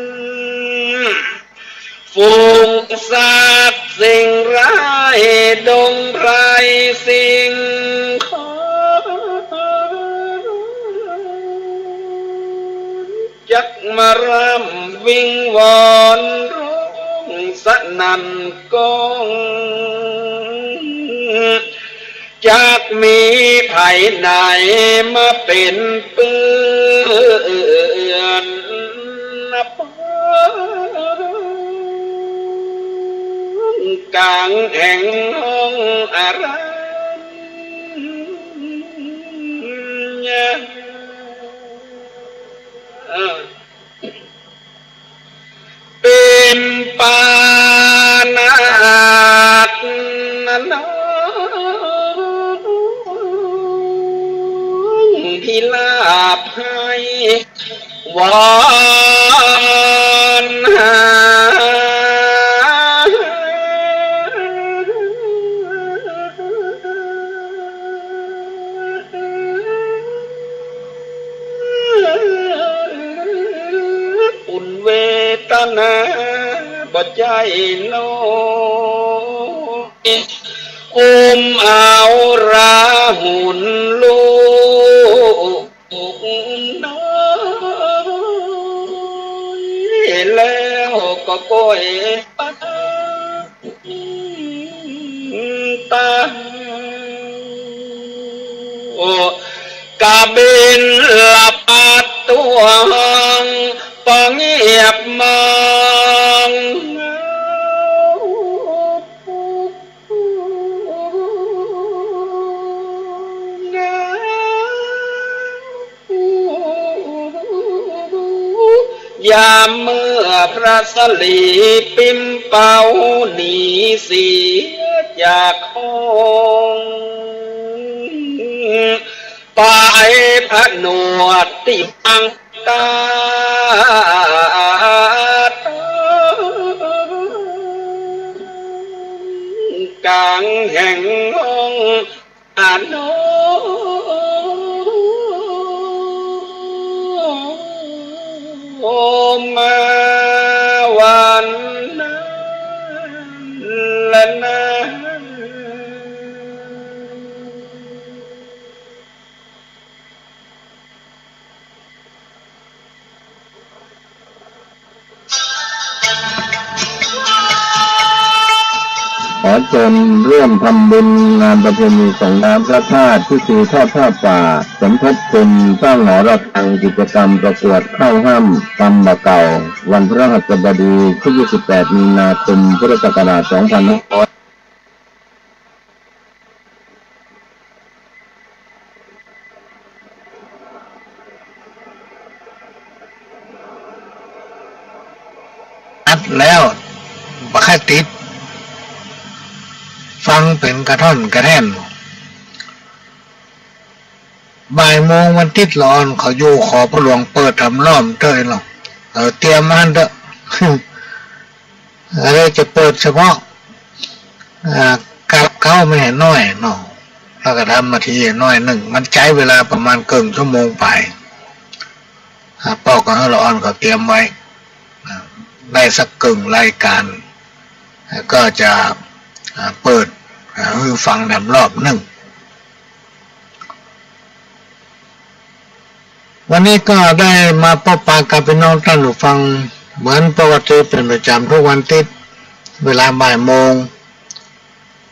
ฝูงสัตว์สิ่งร้ายดงไรสิ่งจักมารำวิงวอนร้องสนั่นก้องจากมีภัยไหนมาเป็นเปื้อนนับกลางแห่งห้องอารามเป็นปานาตนาที่ลาบให้วอนหาอุ่นเวทนาบ่ใจโนเอาราหุ่นลูกน้อยแล้วก็ก้อยตากะบินหลับอัดตัวห้องปองเงียบมองยามเมื่อพระสลีปิมเป่าหนีเสียจากห้องไปพระนวดติปังตากลางแห่งห้องอาโนมาวันนั้นและนั้นขอเชิญร่วมทำบุญงานประเพณีส่งน้ำพระธาตุที่คือทอดผ้าป่าสมทบทุนสร้างหอระฆังกิจกรรมประกวดเข้าห้ามกรรมบะเก่าวันพฤหัสบดีที่28 มีนาคมพุทธศักราช 2500อัดแล้วบักติดฟังเป็นกระท่อนกระแท่นบ่ายโมงวันติดร้อนเขาอยู่ขอพระหลวงเปิดทำล้อมเต้ยหรอกเตรียมมันเถอะอะไรจะเปิดเฉพาะกับเข้าไม่เห็นน้อยเนาะแล้วก็ทำมาทีน้อยหนึ่งมันใช้เวลาประมาณเกินชั่วโมงไปเป้ากับเราอ่อนก็เตรียมไว้ได้สักกึ่งรายการก็จะเปิดฟังทำรอบหนึ่งวันนี้ก็ได้มาพบปะกับพี่น้องท่านผู้ฟังเหมือนปกติเป็นประจำทุกวันติดเวลาบ่ายโมง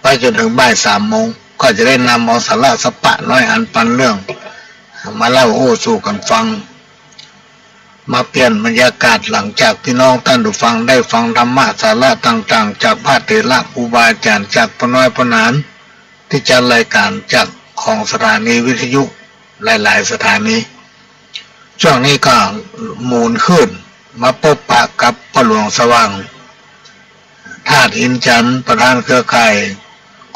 ไปจนถึงบ่าย3 โมงก็จะได้นำเอาสาระสปะน้อยอันปันเรื่องมาเล่าโอ้สู่กันฟังมาเปลี่ยนบรรยากาศหลังจากพี่น้องท่านผู้ฟังได้ฟังธรรมะสาระต่างๆจากพระเถระครูบาอาจารย์จากพน้อยพนานที่จัดรายการจากของสถานีวิทยุหลายๆสถานีช่วงนี้ก็หมุนขึ้นมาพบปะกับพระหลวงสว่าง ธาตุอินจันทร์ประธานเครือข่าย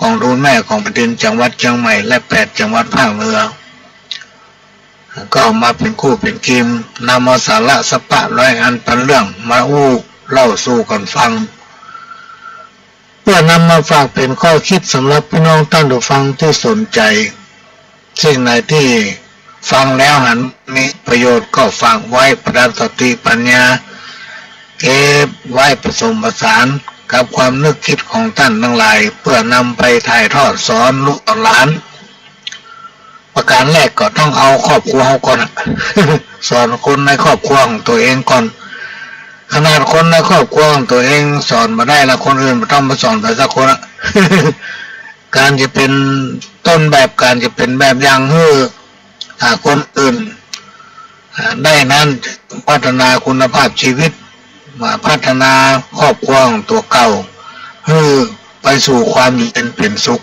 กองทุนแม่ของแผ่นดินจังหวัดเชียงใหม่และ8จังหวัดภาคเหนือก็ออกมาเป็นคู่เป็นทีมนำเอาสาระสปะร้อยอันเป็นเรื่องมาเล่าสู่กันฟังเพื่อนำมาฝากเป็นข้อคิดสำหรับพี่น้องท่านผู้ฟังที่สนใจสิ่งไหนที่ฟังแล้วหันมีประโยชน์ก็ฝากไว้ประดับสติปัญญาเก็บไว้ผสมผสานกับความนึกคิดของท่านทั้งหลายเพื่อนำไปถ่ายทอดสอนลูกหลานประการแรกก็ต้องเอาครอบครัวก่อน สอนคนในครอบครัวของตัวเองก่อนขนาดคนในครอบครัวของตัวเองสอนมาได้แล้วคนอื่นไม่ต้องมาสอนไปสักคนละ การจะเป็นต้นแบบการจะเป็นแบบอย่างให้คนอื่นได้นั้นพัฒนาคุณภาพชีวิตมาพัฒนาครอบครัวของตัวเก่าให้ไปสู่ความอยู่เป็นสุข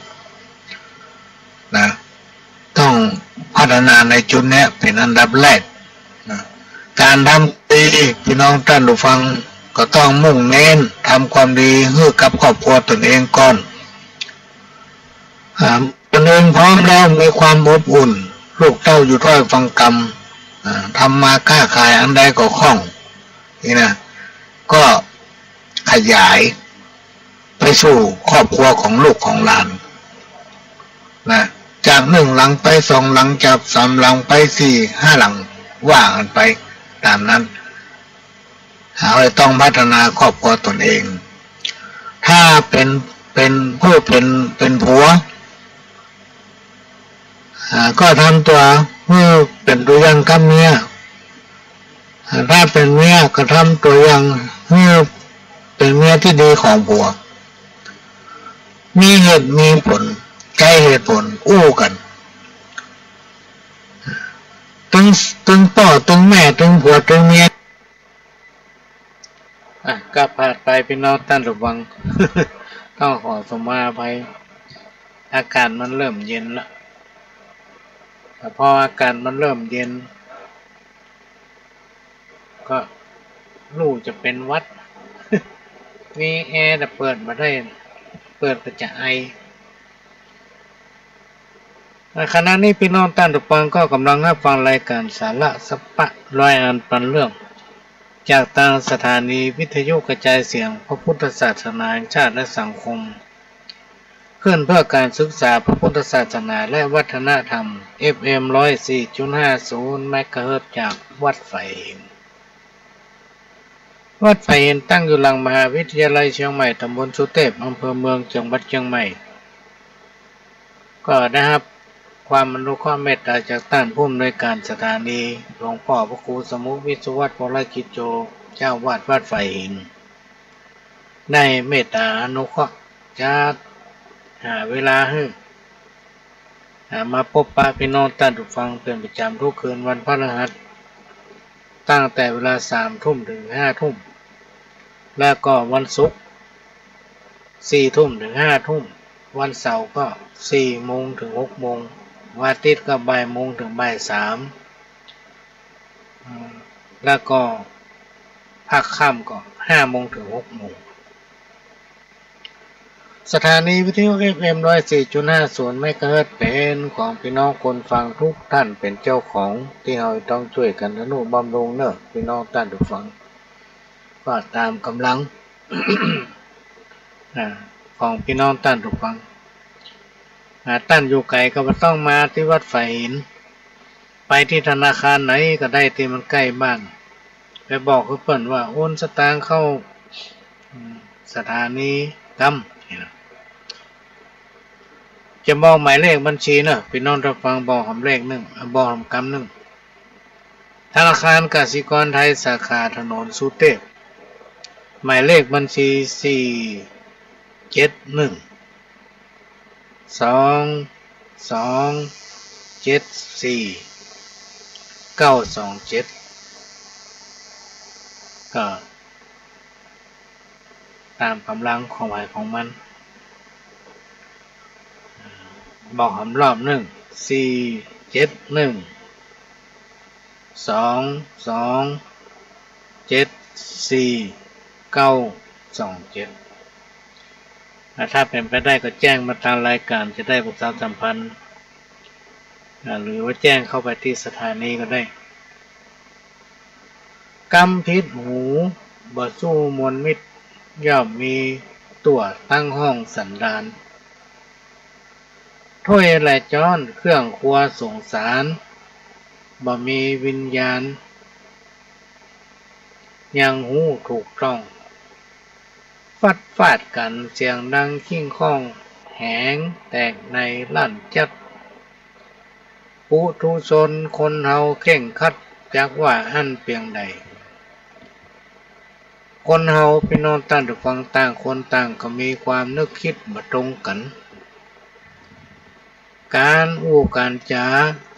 นะต้องพัฒนาในจุดนี้เป็นอันดับแรกนะการทำดีพี่น้องท่านผู้ฟังก็ต้องมุ่งเน้นทำความดีให้กับครอบครัวตนเองก่อนตนเองพร้อมแล้วมีความอบอุ่นลูกเต้าอยู่ถ้อยฟังกรรมทำมาค้าขายอันใดก็คล่องนี่นะก็ขยายไปสู่ครอบครัวของลูกของหลานนะจาก1 หลังไป2 หลังจาก3 หลังไป4 5 หลังว่ากันไปตามนั้นเราต้องพัฒนาครอบครัวตนเองถ้าเป็นผู้เป็นผัวก็ทำตัวเพื่อเป็นตัวอย่างกับเมียถ้าเป็นเมียก็ทำตัวอย่างเพื่อเป็นเมียที่ดีของผัวมีเหตุมีผลใกล้เหตุผลอู้กันตึงพ่อตึงแม่ตึงผัวตึงเมียก็ผ่านไปพี่น้องท่านระวัง ต้องขอสมาภัยอากาศมันเริ่มเย็นละแต่พออากาศมันเริ่มเย็นก็ลูกจะเป็นวัด มีแอร์แต่เปิดมาได้เปิดก็จะไอขณะนี้พี่น้องท่านผู้ฟังก็กำลังรับฟังรายการสาระสปะร้อยอันปันเรื่องจากทางสถานีวิทยุกระจายเสียงพระพุทธศาสนาแห่งชาติและสังคมขึ้นเพื่อการศึกษาพระพุทธศาสนาและวัฒนธรรม FM 104.50 เมกะเฮิรตซ์จากวัดไฟเห็นวัดไฟเห็นตั้งอยู่หลังมหาวิทยาลัยเชียงใหม่ตำบลสุเทพอำเภอเมืองจังหวัดเชียงใหม่ก็ได้รับความอนุเคราะห์เมตตาจากท่านผู้อำนวยการสถานีหลวงพ่อพระครูสมุวิศวัตรวรกิจโจเจ้าวาดวัดไฟหินได้เมตตาอนุเคราะห์จะหาเวลาให้มาพบปะพี่น้องท่านผู้ฟังเป็นประจำทุกคืนวันพฤหัสตั้งแต่เวลา 3 ทุ่มถึง 5 ทุ่มแล้วก็วันศุกร์ 4 ทุ่มถึง 5 ทุ่มวันเสาร์ก็ 4 โมงถึง 6 โมงวันอาทิตย์ก็บ่ายโมงถึงบ่าย 3แล้วก็ภาคค่ำก็ 5 โมงถึง 6 โมงสถานีวิทยุ FM 104.50 เมกะเฮิรตซ์เป็นของพี่น้องคนฟังทุกท่านเป็นเจ้าของที่เราต้องช่วยกันอนุบำรุงเนอะพี่น้องท่านผู้ฟังก็ตามกำลัง ของพี่น้องท่านผู้ฟังท่านอยู่ไกลก็ไม่ต้องมาที่วัดไฟหินไปที่ธนาคารไหนก็ได้ที่มันใกล้บ้านไปบอกเพื่อนว่าโอนสตางค์เข้าสถานีกำจะบอกหมายเลขบัญชีนะพี่น้องรับฟังบอกเลข1บอกกำ1ธนาคารกสิกรไทยสาขาถนนสุเทพหมายเลขบัญชี471 274 927ก็ตามกำลังของไหวของมันบอกรอบ471 274 927 ถ้าเป็นไปได้ก็แจ้งมาทางรายการจะได้ประชาสัมพันธ์หรือว่าแจ้งเข้าไปที่สถานีก็ได้กำพิษหูบ่สู้มวลมิตรย่อมมีตัวตั้งห้องสันดานถ้วยและจ้อนเครื่องครัวสงสารบ่มีวิญญาณยังหูถูกต้องฟัดฟาดกันเสียงดังขิ้งข้องแหงแตกในลั่นจัดปุถุชนคนเฮาเข่งคัดจากว่าอันเพียงใดคนเฮาพี่น้องต่างฟังต่างคนต่างก็มีความนึกคิดบ่ตรงกันการการจา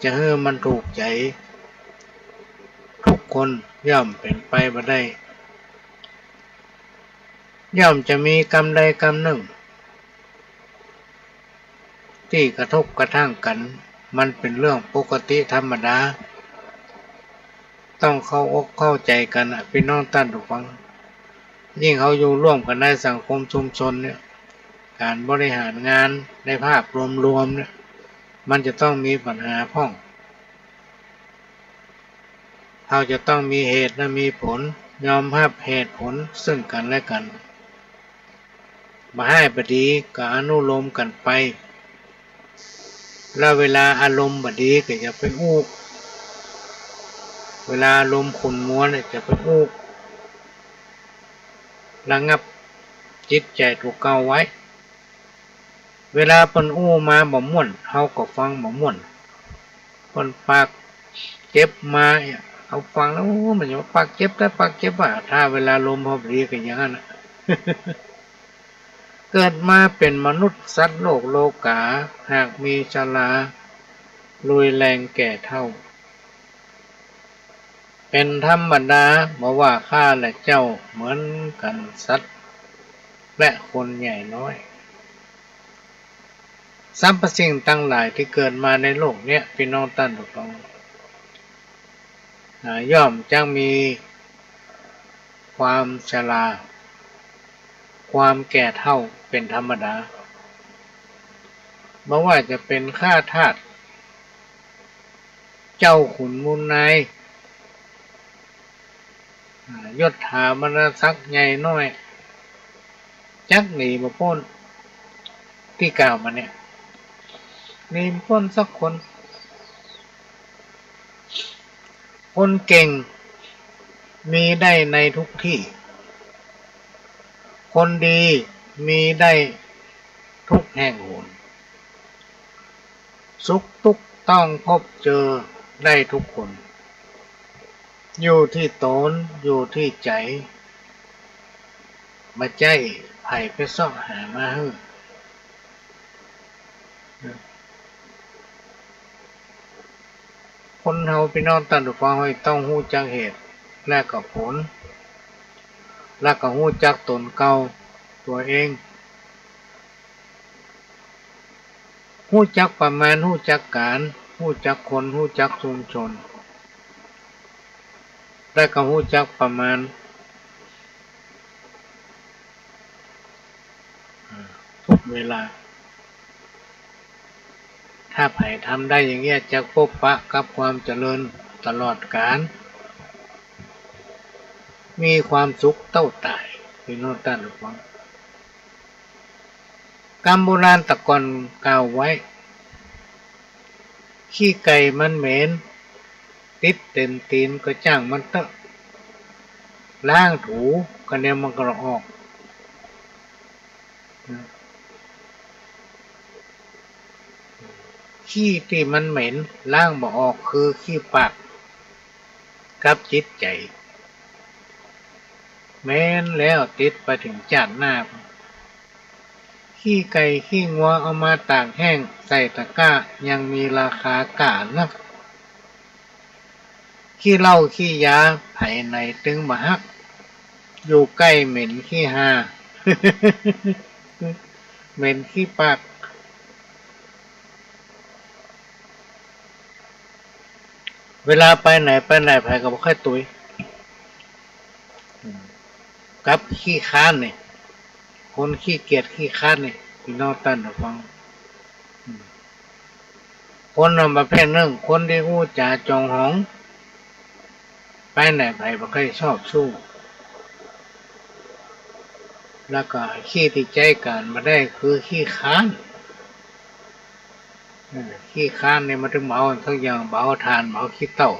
จะให้มันถูกใจทุกคนย่อมเป็นไปบ่ได้ย่อมจะมีกรรมใดกรรมหนึ่งที่กระทบกระทั่งกันมันเป็นเรื่องปกติธรรมดาต้องเข้าอกเข้าใจกันพี่น้องท่านผู้ฟังยิ่งเขาอยู่ร่วมกันในสังคมชุมชนเนี่ยการบริหารงานในภาพรวมๆเนี่ยมันจะต้องมีปัญหาพ้องเขาจะต้องมีเหตุและมีผลยอมรับเหตุผลซึ่งกันและกันมาให้บดีก็อนุโลมกันไปแล้วเวลาอารมณ์บดีก็จะไปอู้เวลาอารมณ์ขุ่นมัวเนี่ยจะไปอู้ระงับจิตใจถูกเก่าไว้เวลาเปิ้นอู้มาบ่ม่วนเฮาก็ฟังบ่ม่วนเปิ้นปากเจ็บมาเอาฟังแล้วมันจะปากเจ็บแต่ปากเจ็บว่าถ้าเวลาลมพอดีก็อย่างนั้นเกิดมาเป็นมนุษย์สัตว์โลกโลกาหากมีชราลุยแรงแก่เท่าเป็นธรรมดาบ่ว่าข้าและเจ้าเหมือนกันสัตว์และคนใหญ่น้อยสรรพสิ่งทั้งหลายที่เกิดมาในโลกเนี้ยพี่น้องท่านผู้ฟังย่อมจังมีความชราความแก่เฒ่าเป็นธรรมดาไม่ว่าจะเป็นข้าทาสเจ้าขุนมูลนายยศถาบรรดาศักดิ์ใหญ่น้อยจักหนีมาพ้นที่กล่าวมาเนี่ยหนีพ้นสักคนคนเก่งมีได้ในทุกที่คนดีมีได้ทุกแห่งหนสุขทุกข์ต้องพบเจอได้ทุกคนอยู่ที่ตนอยู่ที่ใจมาใจไผ่ไปซ่อหามาให้คนเฮาพี่น้องท่านผู้ฟังต้องรู้จักเหตุและก็ผลและก็รู้จักตนเก่าตัวเองรู้จักประมาณรู้จักการรู้จักคนรู้จักชุมชนและก็รู้จักประมาณทุกเวลาถ้าไผ่ทำได้อย่างเงี้ยจะพบปะกับความเจริญตลอดกาลมีความสุขเต้าตายพี่น้องท่านผู้ฟังกรรมโบราณตะกอนกล่าวไว้ขี้ไก่มันเหม็นติดเต็มตีนก็จ้างมันเตอะล้างถูก็เนี่ยมันก็ออกขี้ที่มันเหม็นล้างบ่ออกคือขี้ปากกับจิตใจแม้นแล้วติดไปถึงจานหน้าขี้ไก่ขี้งัวเอามาตากแห้งใส่ตะกร้ายังมีราคากานักขี้เหล้าขี้ยาไผในตึงบ่ฮักอยู่ใกล้เหม็นขี้หา เหม็นขี้ปากเวลาไปไหนไผก็บ่ค่อยตุยกับขี้ค้านนี่ คนขี้เกียจขี้ค้านนี่พี่น้องตั้นฟังคนประเภทหนึ่งคนที่อู้จาจองหองไปไหนไปบ่เคยชอบสู้แล้วก็ขี้ที่ใจกันมาได้คือขี้ค้านขี้ค้านเนี่ยมันถึงเมาทุกอย่างเบาทานเบาขี้เต่า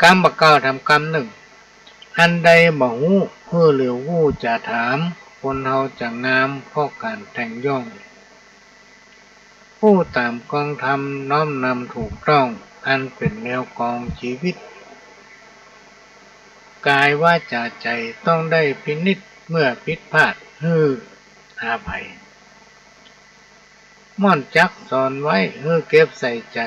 กรรมบักเก่าทำกรรมหนึ่งอันใดบ่ฮู้เพื่อเหลียวฮู้จะถามคนเฮาจะงามเพราะการแต่งย่องผู้ตามกองธรรมน้อมนำถูกต้องอันเป็นแนวกองชีวิตกายว่าจาใจต้องได้พินิจเมื่อผิดพลาดฮืออาภัยม่อนจักสอนไว้ฮือเก็บใส่ใจ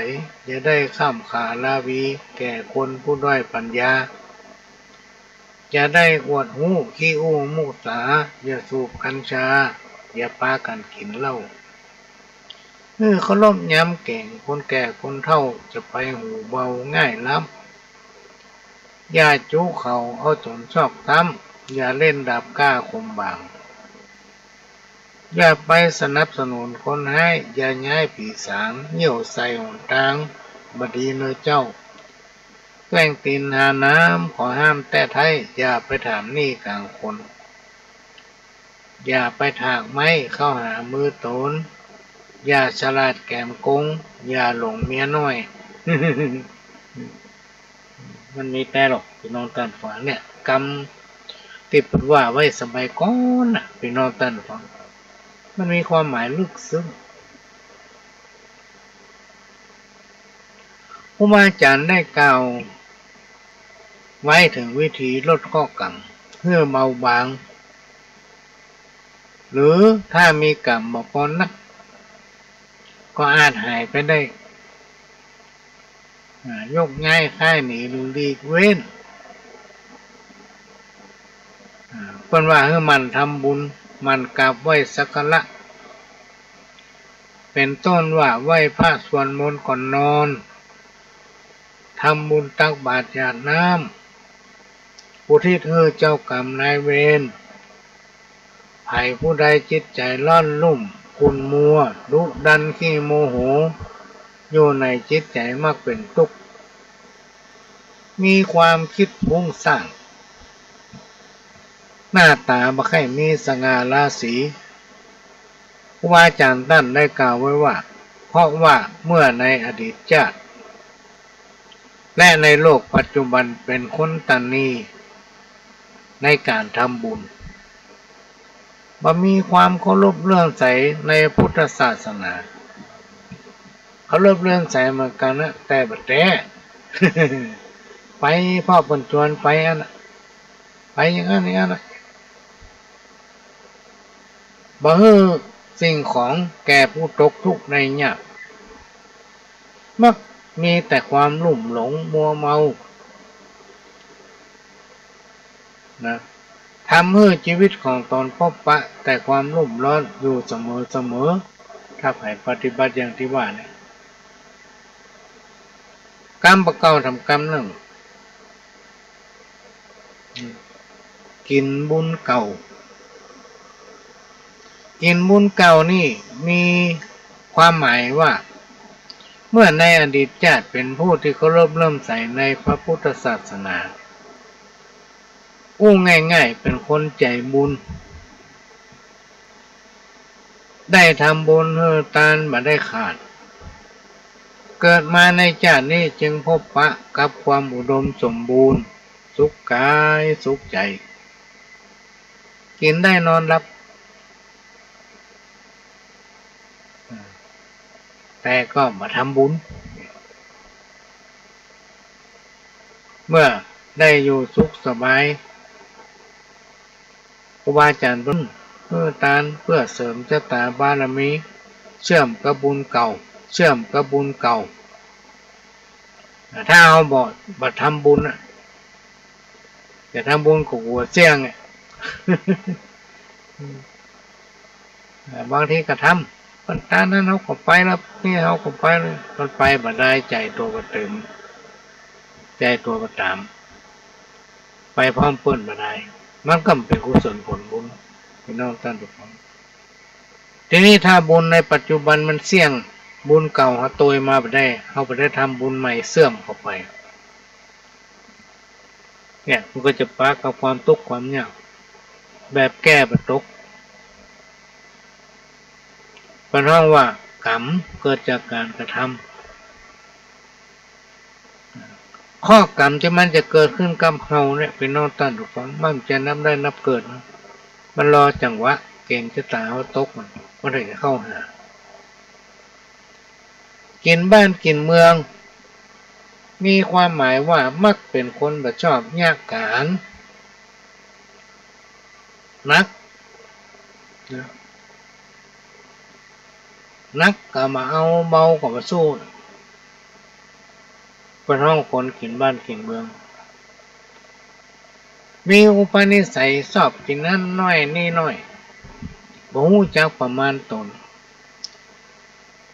อย่าได้ข้ามขาลาวีแก่คนผู้ด้อยปัญญาอย่าได้อวดหูขี้อู้มุสาอย่าสูบกัญชาอย่าปากันกินเหล้าเขาล้มย้ำเก่งคนแก่คนเฒ่าจะไปหูเบาง่ายล้ำอย่าจู้เขาเอาจนชอบซ้ำอย่าเล่นดาบกล้าคมบางอย่าไปสนับสนุนคนให้อย่าย้ายผีสางเหี่ยวใส่หนทางบดีเนื้อเจ้าแกล้งตีนหาน้ำขอห้ามแต่ไทยอย่าไปถามนี่กลางคนอย่าไปถากไม้เข้าหามือโตนอย่าฉลาดแกมกงอย่าหลงเมียน้อย มันมีแต่หรอกพี่น้องตันฝังเนี่ยกรรมติดว่าไว้สมัยก่อนน่ะพี่น้องตันฝังมันมีความหมายลึกซึ้งครูบาอาจารย์ได้กล่าวไว้ถึงวิธีลดข้อกรรมเพื่อเบาบางหรือถ้ามีกรรมบ่พอนักก็อาจหายไปได้ยกย้ายค่ายหนีหรือหลีกเว้นเพิ่นว่าให้มันทำบุญมันกราบไหว้สักการะเป็นต้นว่าไหว้พระสวดมนต์ก่อนนอนทำบุญตักบาตรหยาดน้ำอุทิศให้เจ้ากรรมนายเวรไผ่ผู้ใดจิตใจร่อนลุ่มขุ่นมัวดุดันขี้โมโหอยู่ในจิตใจมักเป็นทุกข์มีความคิดฟุ้งซ่านหน้าตาบ่ค่อยมีสง่าราศีครูบาอาจารย์ท่านได้กล่าวไว้ว่าเพราะว่าเมื่อในอดีตชาติและในโลกปัจจุบันเป็นคนตัณณีในการทำบุญบ่มีความเคารพเลื่อมใสในพุทธศาสนาเขาเลื่อมใสเหมือนกันนะแต่บัดแต่ ไปพ่อเพิ่นชวนไปอันน่ะไปอย่างนั้นอย่างนั้นน่ะบ่ฮือสิ่งของแก่ผู้ตกทุกข์ในยากมักมีแต่ความลุ่มหลงมัวเมานะทำให้ชีวิตของตนพบปะแต่ความรุ่มร้อนอยู่เสมอถ้าใครปฏิบัติอย่างที่ว่าเนี่ยกรรมประเก่าทำกรรมหนึ่งกินบุญเก่ากินบุญเก่านี่มีความหมายว่าเมื่อในอดีตชาติเป็นผู้ที่เคารพเลื่อมใสในพระพุทธศาสนาง่ายๆเป็นคนใจบุญได้ทำบุญเฮือตานบ่ได้ขาดเกิดมาในชาตินี้จึงพบปะกับความอุดมสมบูรณ์สุขกายสุขใจกินได้นอนหลับแต่ก็มาทำบุญเมื่อได้อยู่สุขสบายครูบาอาจารย์บุญเพื่อตานเพื่อเสริมชะตาบารมีเชื่อมกับบุญเก่าถ้าเอาบ่ทำบุญอ่ะจะทำบุญกับหัวเสี่ยงอ่ะ บางทีก็ทำคนตานั้นเขาก็ไปแล้วนี่เขาก็ไปเลยคนไปบ่ได้ใจตัวก็ตื่นใจตัวก็ตามไป ไปพร้อมเปิ้นมาได้มันก็เป็นกุศลผลบุญพี่น้องท่านทุกคนทีนี้ถ้าบุญในปัจจุบันมันเสี่ยงบุญเก่าเขาโตยมาไปได้เขาไปได้ทำบุญใหม่เสื่อมเข้าไปเนี่ยมันก็จะปะกับความทุกข์ความยากแบบแก้ประตกเป็นห้องว่ากรรมเกิดจากการกระทำข้อกรรมที่มันจะเกิดขึ้นกับเราเนี่ยเป็นน้องต้านทุกคนมันจะนับได้นับเกิดนะมันรอจังหวะเก่งจะตาเขาตกมันถึงจะเข้าหากินบ้านกินเมืองมีความหมายว่ามักเป็นคนแบบชอบยากการนักก็มาเอาเบาก็มาสู้เป็นห้องคนกินบ้านกินเมืองมีอุปนิสัยชอบกินนั่นน้อยนี่น้อยบ่ฮู้จักประมาณตน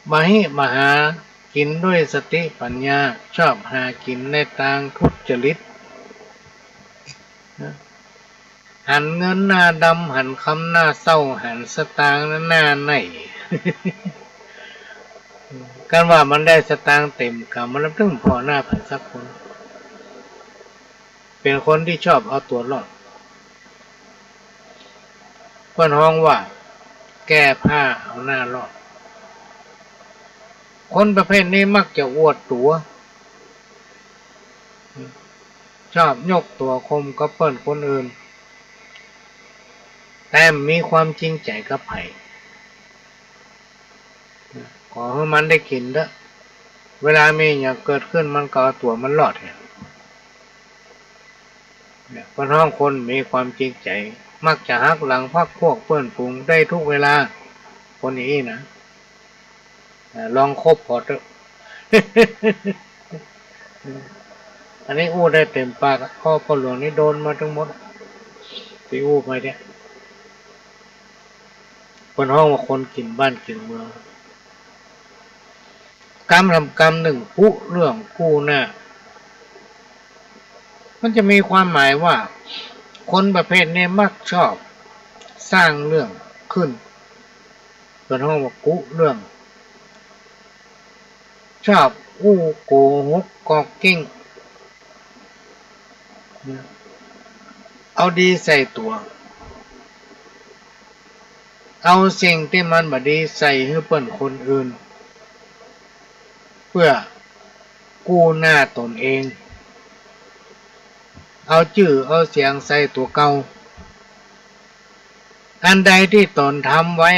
มาหากินด้วยสติปัญญาชอบหากินในทางทุจริตหันเงินหน้าดำหันคำหน้าเศร้าหันสตางค์หน้าไหน กันว่ามันได้สตางค์เต็มกำมันรับถึงพอหน้าผันสักคนเป็นคนที่ชอบเอาตัวรอดเพื่อนห้องว่าแก้ผ้าเอาหน้ารอดคนประเภทนี้มักจะอวดตัวชอบยกตัวคมกับเปิ้นคนอื่นแต่มีความจริงใจกับไผ่ขอให้มันได้กินเด้อเวลามีอย่างเกิดขึ้นมันก็เอาตัวมันรอดเนี่ยคนห้องคนมีความจริงใจมักจะหักหลังพักพวกเพื่อนฝูงได้ทุกเวลาคนนี้นะลองคบพอเถอะ อันนี้อู้ได้เต็มปากข้อพ่อหลวงนี่โดนมาทั้งหมดที่อู้ไปเนี่ยคนห้องว่าคนกินบ้านกินเมืองกรรมทำกรรมหนึ่งผู้เรื่องกู้หน้ามันจะมีความหมายว่าคนประเภทนี้มักชอบสร้างเรื่องขึ้นคนห้องว่ากู้เรื่องชอบอู้โกหกกอกกิ้งเอาดีใส่ตัวเอาสิ่งที่มันบ่ดีใส่ให้เปิ้นคนอื่นเพื่อกู้หน้าตนเองเอาชื่อเอาเสียงใส่ตัวเก่าอันใดที่ตนทำไว้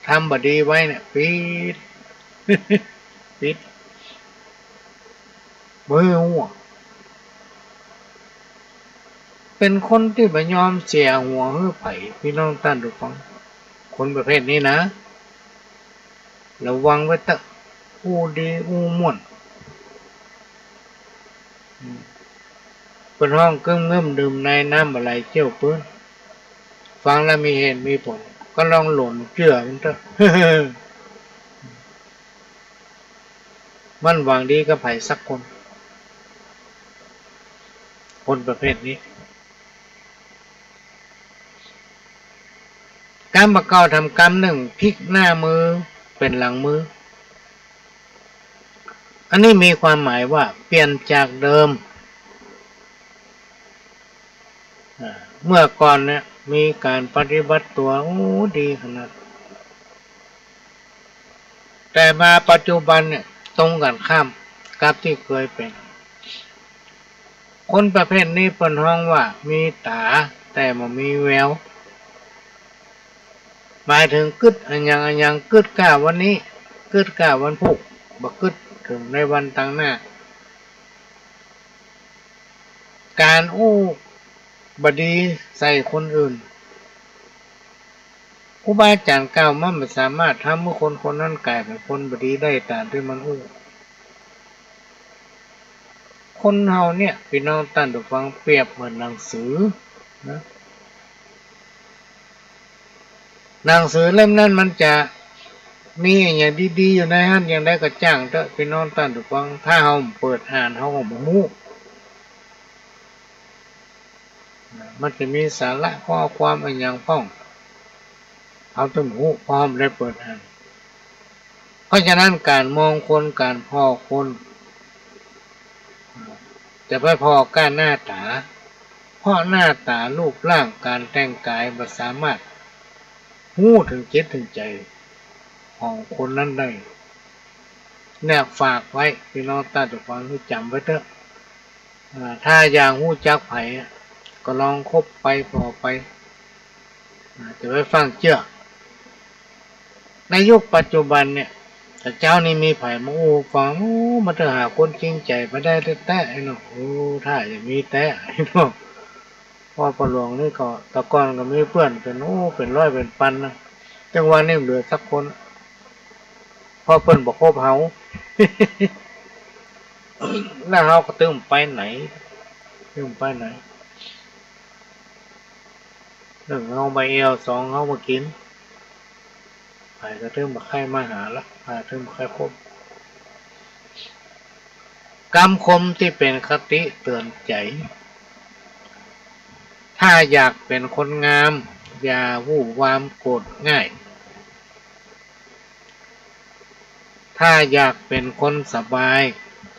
ทำบ่ดีไว้เนี่ยปิด ปิดมือหัวเป็นคนที่บ่ยอมเสียหัวเฮือไผพี่น้องท่านทุกคนคนประเภทนี้นะระวังไว้เถอะอู้ดีอู้ม่วนเป็นห้องเงื่มดื่มในน้ำอะไรเจียวปื้นฟังแล้วมีเหตุมีผลก็ลองหล่นเชื่อมันเถอะ มันหวังดีกับไผสักคนคนประเภทนี้กรรมเก่าทำกรรมหนึ่งพลิกหน้ามือเป็นหลังมืออันนี้มีความหมายว่าเปลี่ยนจากเดิมเมื่อก่อนเนี่ยมีการปฏิบัติตัวดีขนาดแต่มาปัจจุบันเนี่ยตรงกันข้ามกับที่เคยเป็นคนประเภทนี้เป็นห้องว่ามีตาแต่ไม่มีแววหมายถึงกึดอันยังกึดก้าวันนี้กึดก้าวันพุกบักกึดถึงในวันต่างหน้าการบดีใส่คนอื่นครูบาอาจารย์กล่าวมันไม่สามารถทำให้คนคนนั้นกลายเป็นคนบดีได้ตามที่มันคนเฮาเนี่ยพี่น้องท่านผู้ฟังเปรียบเหมือนหนังสือนะหนังสือเล่มนั้นมันจะมีอย่างดีๆอยู่ในหันอย่างใดก็จ้างเถอะพี่น้องท่านผู้ฟังถ้าเฮาเปิดอ่านเฮาก็บ่รู้ มันจะมีสาระข้อความอะไรอย่างพ้องเอาถึงหูพร้อมได้เปิดอ่านเพราะฉะนั้นการมองคนการพ่อคนจะไปพอการหน้าตาเพราะหน้าตารูปร่างการแต่งกายมันสามารถหู้ถึงจิตถึงใจของคนนั้นได้เนี่ยฝากไว้พี่น้องตาตุฟังที่จำไว้เถอะถ้าอย่างหู้จักไผก็ลองคบไปพอไปจะไปฟังเชื่อในยุคปัจจุบันเนี่ยแต่เจ้านี่มีไผ่มาฟังมาจะหาคนจริงใจมาได้แต่ไอ้น้องถ้าจะมีแต่ไอ้น้องพ่อประหลวงนี่ก็ตะกอนก็มีเพื่อนเป็นเป็นร้อยเป็นพันนะจังหวะนี้เหลือสักคนพ่อเพิ่นบอกคบเฮา แล้วเฮาก็ตึมไปไหนตึมไปไหนหนึ่งเฮามาเอวสองเฮามากินไปก็ตึมมาใครมาหาละไปตึมมาใครพบกรรมคมที่เป็นคติเตือนใจถ้าอยากเป็นคนงามอย่าวู่วามโกรธง่ายถ้าอยากเป็นคนสบาย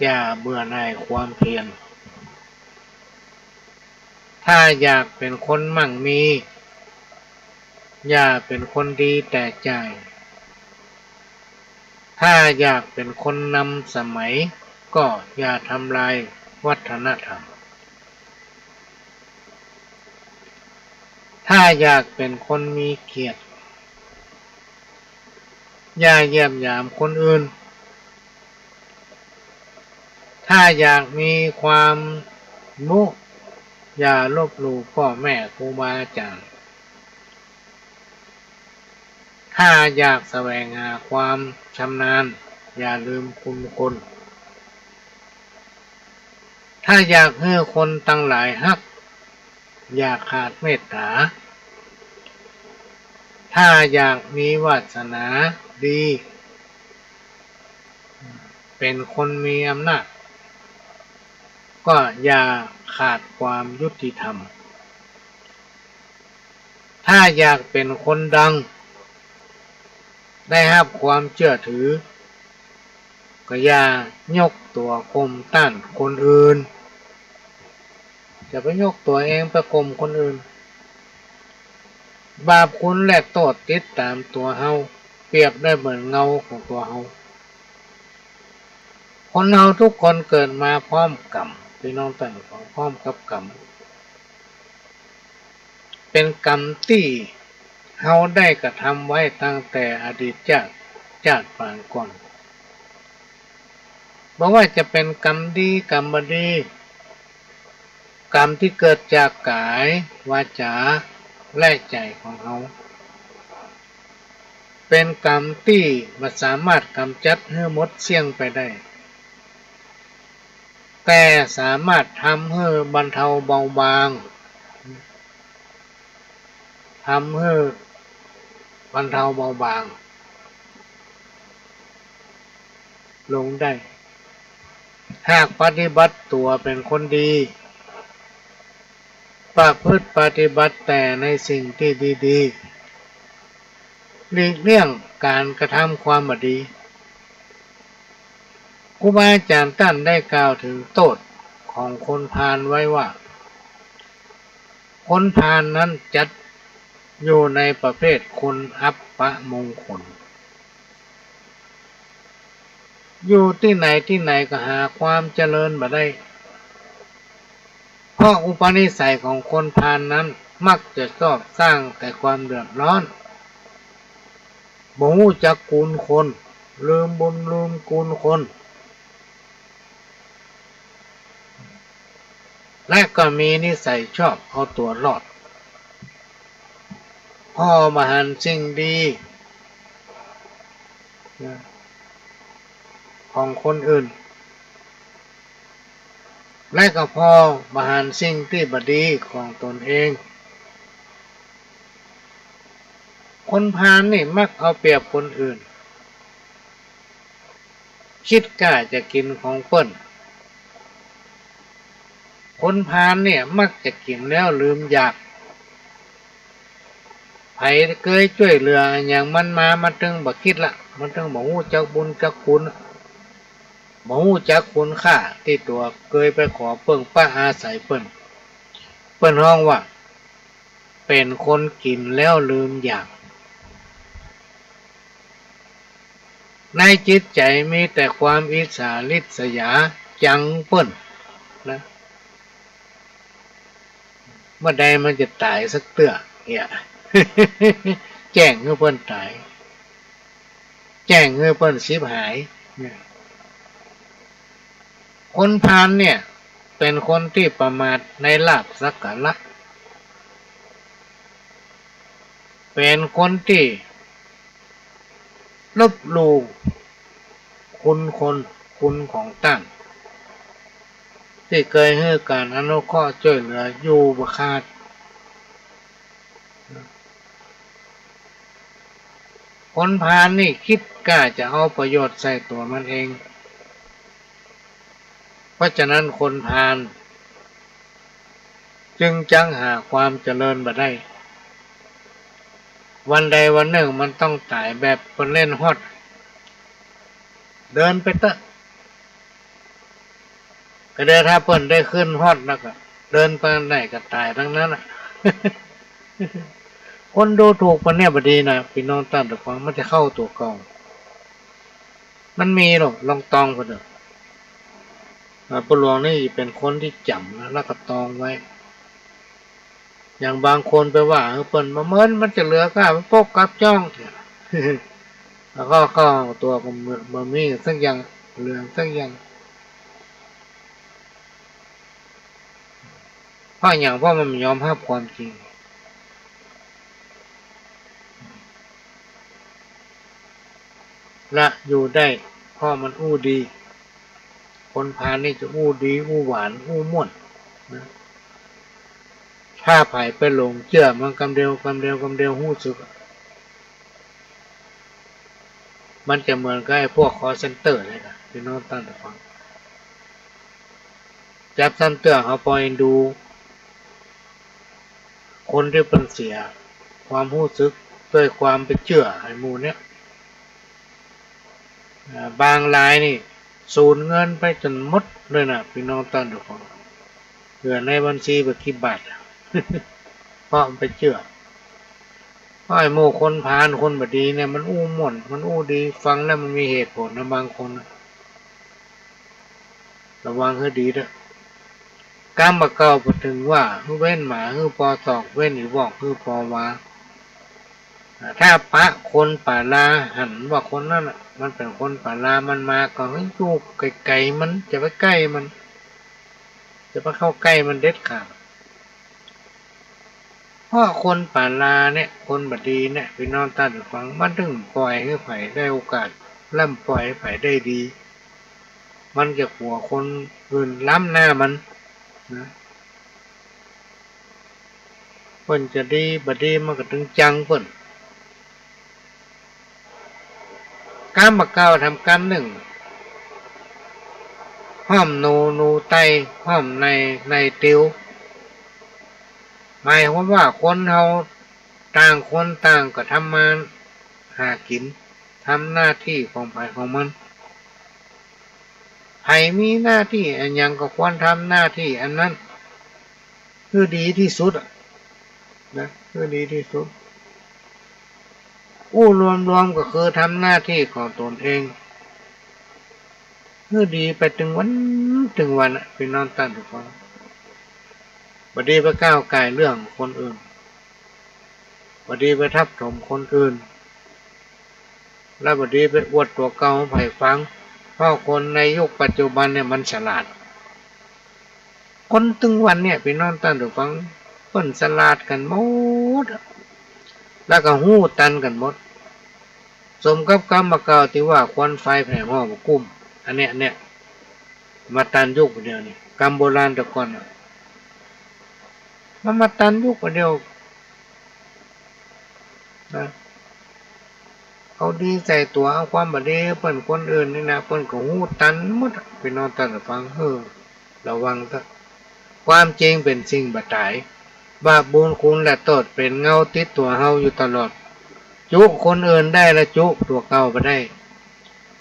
อย่าเบื่อหน่ายความเพียรถ้าอยากเป็นคนมั่งมีอย่าเป็นคนดีแต่ใจถ้าอยากเป็นคนนำสมัยก็อย่าทำลายวัฒนธรรมถ้าอยากเป็นคนมีเกียรติอย่าเยี่ยมยามคนอื่นถ้าอยากมีความรู้อย่าลบหลู่พ่อแม่ครูบาอาจารย์ถ้าอยากแสวงหาความชำนาญอย่าลืมคุณคนถ้าอยากให้คนตั้งหลายฮักอย่าขาดเมตตาถ้าอยากมีวาสนาดีเป็นคนมีอำนาจก็อย่าขาดความยุติธรรมถ้าอยากเป็นคนดังได้รับความเชื่อถือก็อย่ายกตัวข่มต้านคนอื่นจะไปยกตัวเองไปข่มคนอื่นบาปคุณและโทษติดตามตัวเฮาเปรียบได้เหมือนเงาของตัวเฮาคนเฮาทุกคนเกิดมาพร้อมกรรมพี่น้องต่างของพร้อมกับกรรมเป็นกรรมที่เฮาได้กระทำไว้ตั้งแต่อดีตชาติปางก่อนบอกว่าจะเป็นกรรมดีกรรมบ่ดีกรรมที่เกิดจากกายวาจาและใจของเฮาเป็นกรรมที่บ่สามารถกำจัดให้หมดเสี่ยงไปได้แต่สามารถทำให้บรรเทาเบาบางทำให้บรรเทาเบาบางลงได้หากปฏิบัติตัวเป็นคนดีประพฤติปฏิบัติแต่ในสิ่งที่ดีๆหลีกเลี่ยงการกระทำความบดีครูบาอาจารย์ท่านได้กล่าวถึงโทษของคนพาลไว้ว่าคนพาลนั้นจัดอยู่ในประเภทคนอัปปมงคลอยู่ที่ไหนก็หาความเจริญบ่ได้เพราะอุปนิสัยของคนพาลนั้นมักจะชอบสร้างแต่ความเดือดร้อนบ่รู้จักกูลคนลืมบุญลืมกูลคนและก็มีนิสัยชอบเอาตัวรอดพ่อมาหันสิ่งดีของคนอื่นและก็พ่อมาหันสิ่งที่บดีของตนเองคนพาลนี่มักเอาเปรียบคนอื่นคิดกล้าจะกินของเปิ้น คนพาลเนี่ยมักจะกินแล้วลืมอยากไผเคยช่วยเหลืออย่างมันมามันถึงบ่คิดละมันถึงบ่ฮู้จักบุญจักคุณบ่ฮู้จักคุณค่าที่ตัวเคยไปขอเพิ่งป้าอาศัยเพิ่นฮ้องว่าเป็นคนกินแล้วลืมอยากในจิตใจมีแต่ความอิจฉาริษยาจังเปิ้นนะเมื่อใดมันจะตายสักเตื้อเนี่ย แจ้งให้เปิ้นตายแจ้งให้เปิ้นสิบหายเนี่ยคนพาลเนี่ยเป็นคนที่ประมาทในลาภสักการะเป็นคนที่ลบหลู่คุณของตั้งที่เคยให้การอนุเคราะห์ช่วยเหลืออยู่บ่ขาดคนพาลนี่คิดกล้าจะเอาประโยชน์ใส่ตัวมันเองเพราะฉะนั้นคนพาลจึงจังหาความเจริญบ่ได้วันใดวันหนึ่งมันต้องตายแบบคนเล่นฮอดเดินไปเตะก็เดินถ้าเพิ่นได้ขึ้นฮอดแล้วก็เดินไปไหนก็ตายทั้งนั้นอ่ะ คนดูถูกมันเนี่ยบดีนะพี่น้องตั้งแต่ฟังมันจะเข้าตัวเก่ามันมีหรอกลองตองกันเถอะปหลวงนี่เป็นคนที่จำนะแล้วก็ตองไว้อย่างบางคนไปว่าเปิ้นมาเมินมันจะเหลือก้าพกกับจ้อง แล้วก็เข้าตัวกับมือมีสักอย่างเหลืองสักอย่างเพราะมันไม่ยอมรับความจริงและอยู่ได้เพราะมันอู้ดีคนพาลนี่จะอู้ดีอู้หวานอู้ม่วนนะถ้าไผ่ไปหลงเชื่อมันกำเดียวหู้สึกมันจะเหมือนกับไอ้พวกคอเซ็นเตอร์เลยนะพี่น้องตั้งแต่ฟังจับเซ็นเตอร์เขาปล่อยดูคนที่เป็นเสียความหู้สึกด้วยความไปเชื่อไอ้หมูเนี่ยบางรายนี่สูญเงินไปจนหมดเลยนะพี่น้องตั้งแต่ฟังเหลือในบัญชีไปกี่บาท เพราะมันไปเชื่อเพราะไอ้โมคนพาลคนบดีเนี่ยมันอู้ม่วนมันอู้ดีฟังแล้วมันมีเหตุผลนะบางคนระวังให้ดีเด้อกามบักเก่าพูดถึงว่าเว้นหมาคือปอตอกเว้นหรือบอกคือปอวาถ้าปะคนป่าลาหันว่าคนนั้นน่ะมันเป็นคนป่าลามันมาก็ให้อยู่ไกลๆมันจะไปใกล้มันจะไปเข้าใกล้มันเด็ดขาดเพราะคนป่าลาเนี่ยคนบดีเนี่ยพี่น้องตั้งฟังมันถึงปล่อยให้ไผ่ได้โอกาสล่ำปล่อยให้ไผ่ได้ดีมันจะหัวคนอื่นล้ำหน้ามันนะเพิ่นจะดีบดีมันก็ถึงจังเพิ่นกามบักเก่าทำกรรมหนึ่งห้อมนูไตห้อมในติวหมายความว่าคนเฮาต่างคนต่างก็ทำมาหากินทำหน้าที่ของไผของมันไผมีหน้าที่อันยังก็ควรทำหน้าที่อันนั้นคือดีที่สุดนะคือดีที่สุดรวมก็คือทำหน้าที่ของตนเองคือดีไปถึงวันพี่น้องตั้งทุกคนบดีไปก้าวไก่เรื่องคนอื่นบดีไปทับถมคนอื่นแล้วบดีไปอวดตัวเก่าไผ่ฟังเพราะคนในยุคปัจจุบันเนี่ยมันฉลาดคนตึงวันเนี่ยพี่น้องตั้งทุกฟังเพิ่นฉลาดกันหมดแล้วก็หู้ตันกันหมดสมกับกรรมเก่าที่ว่าควันไฟแผ่ห้องกุ้มอันเนี้ยมาตันยุคเดียวนี่กรรมโบราณแต่ก่อนมันมาตันยุคเดียวนะเขาดีใส่ตัวเอาความบดีเปิ้นคนอื่นนี่นะเปิ้นก็หู้ตันหมดพี่น้องตั้งฟังระวังซะ ความจริงเป็นสิ่งบัดตายบาปบุญคุณและโทษเป็นเงาติดตัวเฮาอยู่ตลอดจุคนอื่นได้และจุตัวเก่าไปได้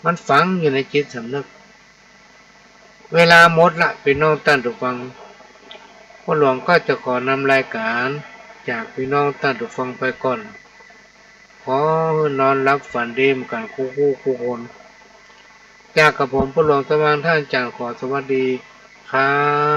มันฝังอยู่ในจิตสำนึกเวลาหมดละพี่น้องท่านผู้ฟังพ่อหลวงก็จะขอนำรายการจากพี่น้องท่านผู้ฟังไปก่อนขอนอนรับฝันดีกันคู่คนจากกับผมพ่อหลวงสว่างท่านจางขอสวัสดีครับ